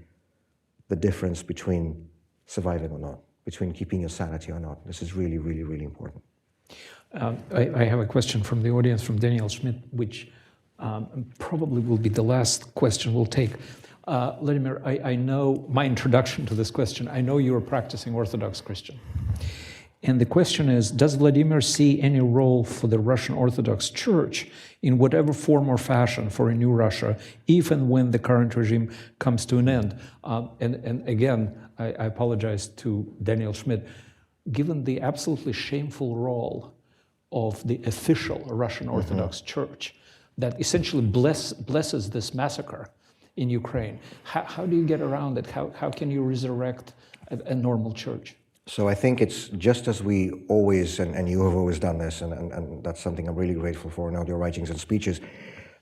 the difference between surviving or not, between keeping your sanity or not. This is really, really, really important. I have a question from the audience, from Daniel Schmidt, which probably will be the last question we'll take. Vladimir, I know my introduction to this question, I know you're a practicing Orthodox Christian. And the question is, does Vladimir see any role for the Russian Orthodox Church in whatever form or fashion for a new Russia, even when the current regime comes to an end? And again, I apologize to Daniel Schmidt, given the absolutely shameful role of the official Russian Orthodox Church that essentially blesses this massacre in Ukraine, how do you get around it? How can you resurrect a normal church? So I think it's just as we always, and you have always done this, and that's something I'm really grateful for in all your writings and speeches,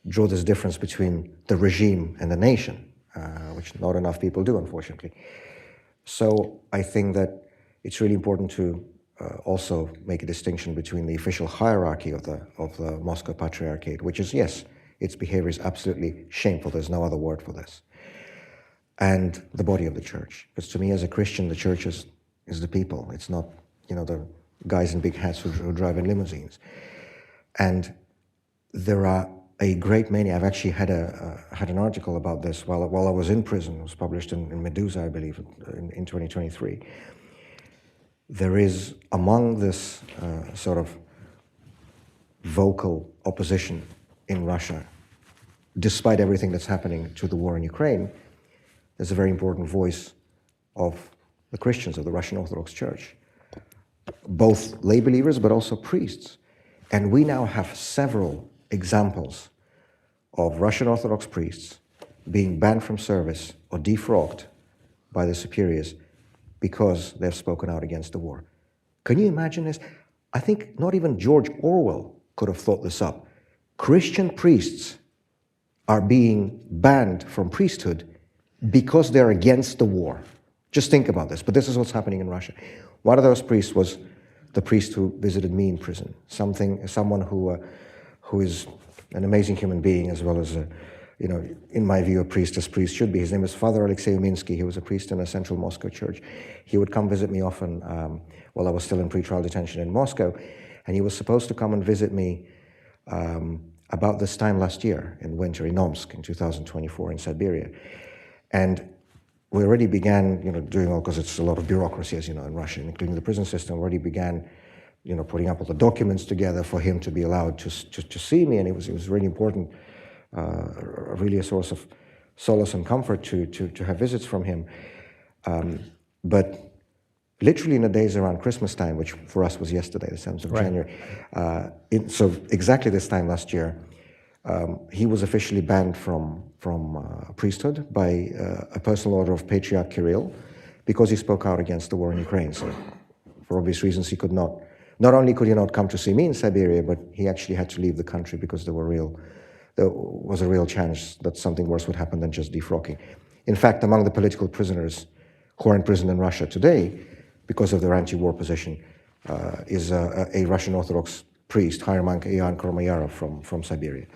draw this difference between the regime and the nation, which not enough people do, unfortunately. So I think that it's really important to also make a distinction between the official hierarchy of the Moscow Patriarchate, which is, yes, its behavior is absolutely shameful, there's no other word for this, and the body of the church. Because to me, as a Christian, the church is the people. It's not, the guys in big hats who drive in limousines. And there are a great many. I've actually had an article about this while I was in prison. It was published in Medusa, I believe, in 2023. There is, among this sort of vocal opposition in Russia, despite everything that's happening to the war in Ukraine, there's a very important voice of the Christians of the Russian Orthodox Church, both lay believers but also priests. And we now have several examples of Russian Orthodox priests being banned from service or defrocked by their superiors because they've spoken out against the war. Can you imagine this? I think not even George Orwell could have thought this up. Christian priests are being banned from priesthood because they're against the war. Just think about this, but this is what's happening in Russia. One of those priests was the priest who visited me in prison, someone who is an amazing human being, as well as, in my view, a priest as priest should be. His name is Father Alexei Uminsky. He was a priest in a central Moscow church. He would come visit me often while I was still in pretrial detention in Moscow, and he was supposed to come and visit me about this time last year in winter in Omsk in 2024 in Siberia. And we already began, doing all, because it's a lot of bureaucracy, as you know, in Russia, including the prison system, already began, putting up all the documents together for him to be allowed to see me, and it was really important, really a source of solace and comfort to have visits from him. But literally in the days around Christmas time, which for us was yesterday, the 7th of January, so exactly this time last year, he was officially banned from priesthood by a personal order of Patriarch Kirill because he spoke out against the war in Ukraine. So for obvious reasons, he could not only could he not come to see me in Siberia, but he actually had to leave the country because there was a real chance that something worse would happen than just defrocking. In fact, among the political prisoners who are in prison in Russia today, because of their anti-war position, is a Russian Orthodox priest, higher monk Aron from Siberia.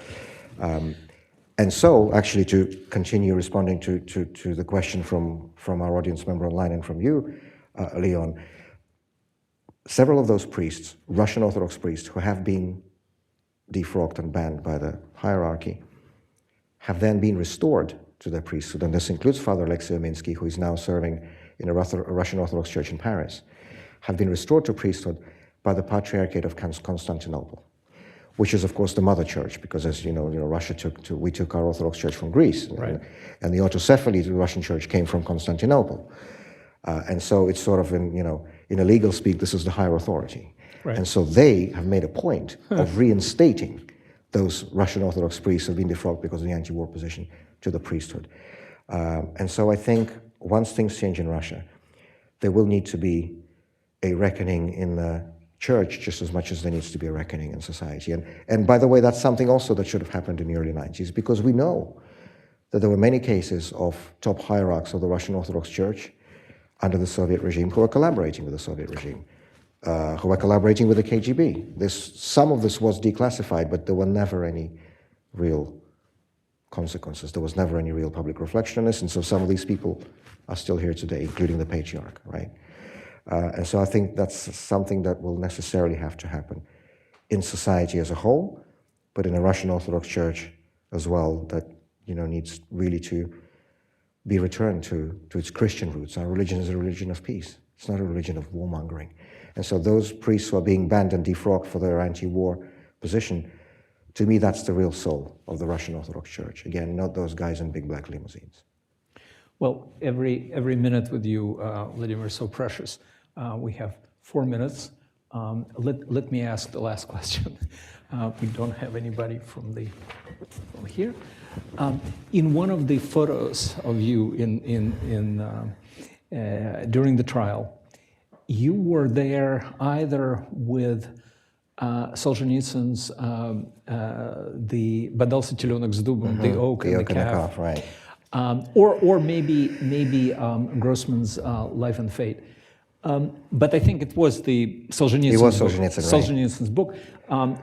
And so, actually, to continue responding to the question from our audience member online and from you, Leon, several of those priests, Russian Orthodox priests, who have been defrocked and banned by the hierarchy, have then been restored to their priesthood. And this includes Father Alexei Uminsky, who is now serving in a Russian Orthodox church in Paris, have been restored to priesthood by the Patriarchate of Constantinople, which is, of course, the mother church, because, as you know, Russia we took our Orthodox church from Greece, right. And the autocephaly to the Russian church came from Constantinople, and so it's sort of in a legal speak, this is the higher authority, right. And so they have made a point of reinstating those Russian Orthodox priests who have been defrocked because of the anti-war position to the priesthood, and so I think once things change in Russia, there will need to be a reckoning in the church just as much as there needs to be a reckoning in society. And by the way, that's something also that should have happened in the early 90s, because we know that there were many cases of top hierarchs of the Russian Orthodox Church under the Soviet regime who were collaborating with the Soviet regime, who were collaborating with the KGB. Some of this was declassified, but there were never any real consequences. There was never any real public reflection on this, and so some of these people are still here today, including the patriarch, right? And so I think that's something that will necessarily have to happen in society as a whole, but in the Russian Orthodox Church as well, that needs really to be returned to its Christian roots. Our religion is a religion of peace. It's not a religion of warmongering. And so those priests who are being banned and defrocked for their anti-war position, to me, that's the real soul of the Russian Orthodox Church. Again, not those guys in big black limousines. Well, every minute with you, Vladimir, is so precious. We have 4 minutes. Let me ask the last question. We don't have anybody from here. In one of the photos of you during the trial, you were there either with Solzhenitsyn's the «Бодался теленок с дубом», the oak and the calf, right? Or maybe Grossman's Life and Fate. But I think it was the Solzhenitsyn. It was Solzhenitsyn, right. Solzhenitsyn's book.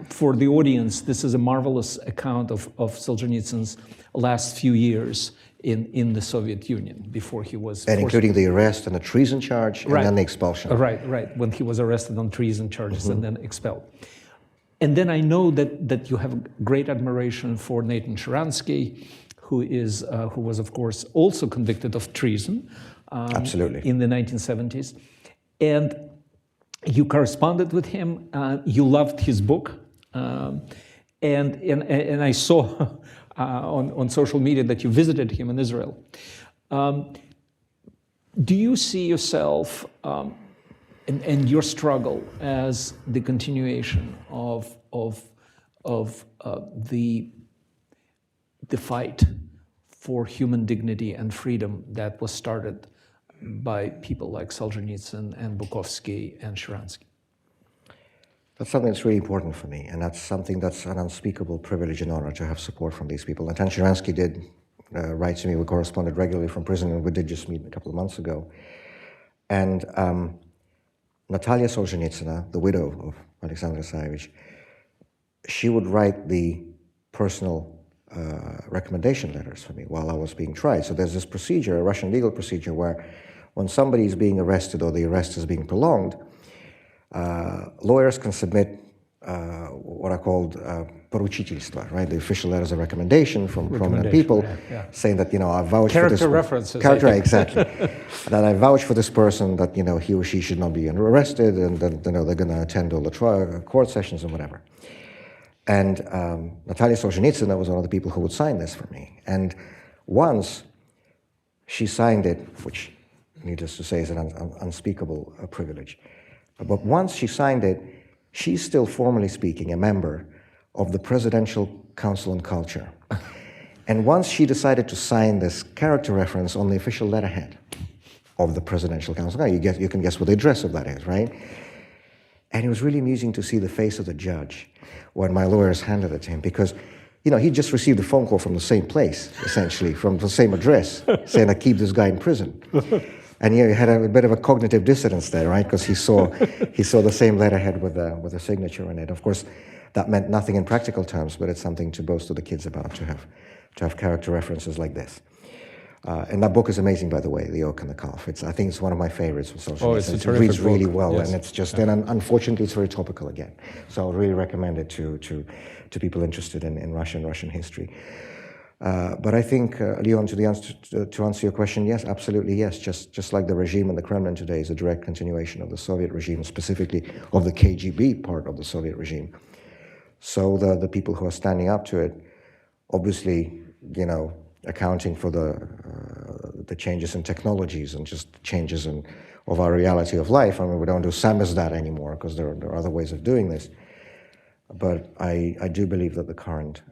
For the audience, this is a marvelous account of Solzhenitsyn's last few years in the Soviet Union before he was and including the arrest and the treason charge, and then the expulsion. Right. When he was arrested on treason charges and then expelled. And then I know that you have great admiration for Nathan Sharansky, who was of course also convicted of treason. Absolutely. In the 1970s. And you corresponded with him, you loved his book, and I saw on social media that you visited him in Israel. Do you see yourself and your struggle as the continuation of the fight for human dignity and freedom that was started by people like Solzhenitsyn and Bukovsky and Sharansky? That's something that's really important for me, and that's something that's an unspeakable privilege and honor to have support from these people. Natan Sharansky did write to me. We corresponded regularly from prison, and we did just meet a couple of months ago. And Natalia Solzhenitsyn, the widow of Alexander Isayevich, she would write the personal recommendation letters for me while I was being tried. So there's this procedure, a Russian legal procedure, where when somebody is being arrested or the arrest is being prolonged, lawyers can submit what are called поручительства, right? The official letters of recommendation from prominent people, saying that, I vouch for this. Character references. Exactly. That I vouch for this person, that, he or she should not be arrested, and that, they're going to attend all the court sessions and whatever. And Natalia Solzhenitsyn was one of the people who would sign this for me. And once she signed it, which, needless to say, is an unspeakable privilege, but once she signed it, she's still, formally speaking, a member of the Presidential Council on Culture. And once she decided to sign this character reference on the official letterhead of the Presidential Council, now you can guess what the address of that is, right? And it was really amusing to see the face of the judge when my lawyers handed it to him, because, he just received a phone call from the same place, essentially, from the same address, saying, I keep this guy in prison. And he had a bit of a cognitive dissonance there, right? Because he saw the same letterhead with a signature in it. Of course, that meant nothing in practical terms, but it's something to boast to the kids about, to have character references like this. And that book is amazing, by the way, The Oak and the Calf. I think it's one of my favorites with Solzhenitsyn. Oh, it's a terrific It reads book. really well, Yes. and it's just, and unfortunately, it's very topical again. So I would really recommend it to people interested in Russian history. But I think, Leon, to answer your question, yes, absolutely yes. Just like the regime in the Kremlin today is a direct continuation of the Soviet regime, specifically of the KGB part of the Soviet regime. So the people who are standing up to it, obviously, accounting for the changes in technologies and just changes of our reality of life. I mean, we don't do samizdat anymore because there are other ways of doing this. But I do believe that the current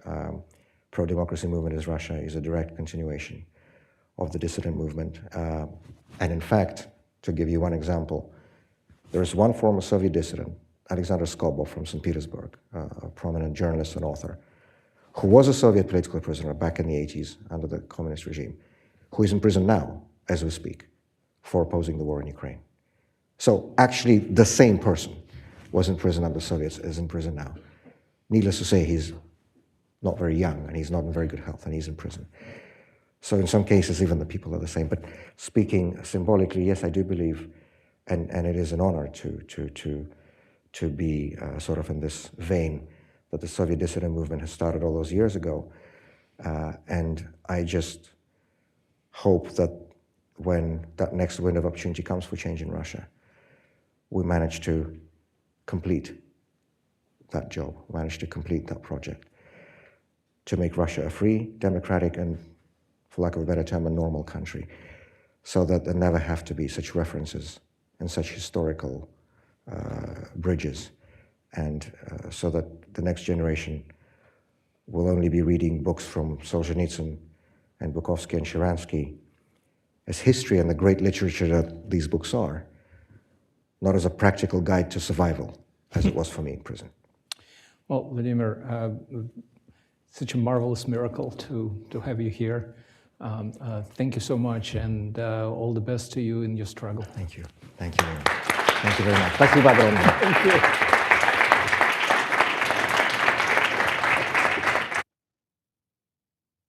pro-democracy movement in Russia is a direct continuation of the dissident movement. And in fact, to give you one example, there is one former Soviet dissident, Alexander Skobov from St. Petersburg, a prominent journalist and author, who was a Soviet political prisoner back in the 80s under the communist regime, who is in prison now, as we speak, for opposing the war in Ukraine. So actually, the same person was in prison under the Soviets is in prison now. Needless to say, he's not very young, and he's not in very good health, and he's in prison. So in some cases, even the people are the same. But speaking symbolically, yes, I do believe, and it is an honor to be sort of in this vein that the Soviet dissident movement has started all those years ago. And I just hope that when that next window of opportunity comes for change in Russia, we manage to complete that job, manage to complete that project, to make Russia a free, democratic, and, for lack of a better term, a normal country, so that there never have to be such references and such historical bridges, and so that the next generation will only be reading books from Solzhenitsyn and Bukowski and Sharansky as history and the great literature that these books are, not as a practical guide to survival, as it was for me in prison. Well, Vladimir, such a marvelous miracle to have you here. Thank you so much, and all the best to you in your struggle. Thank you. Thank you very much. Thank you very much. Спасибо огромное. Thank you.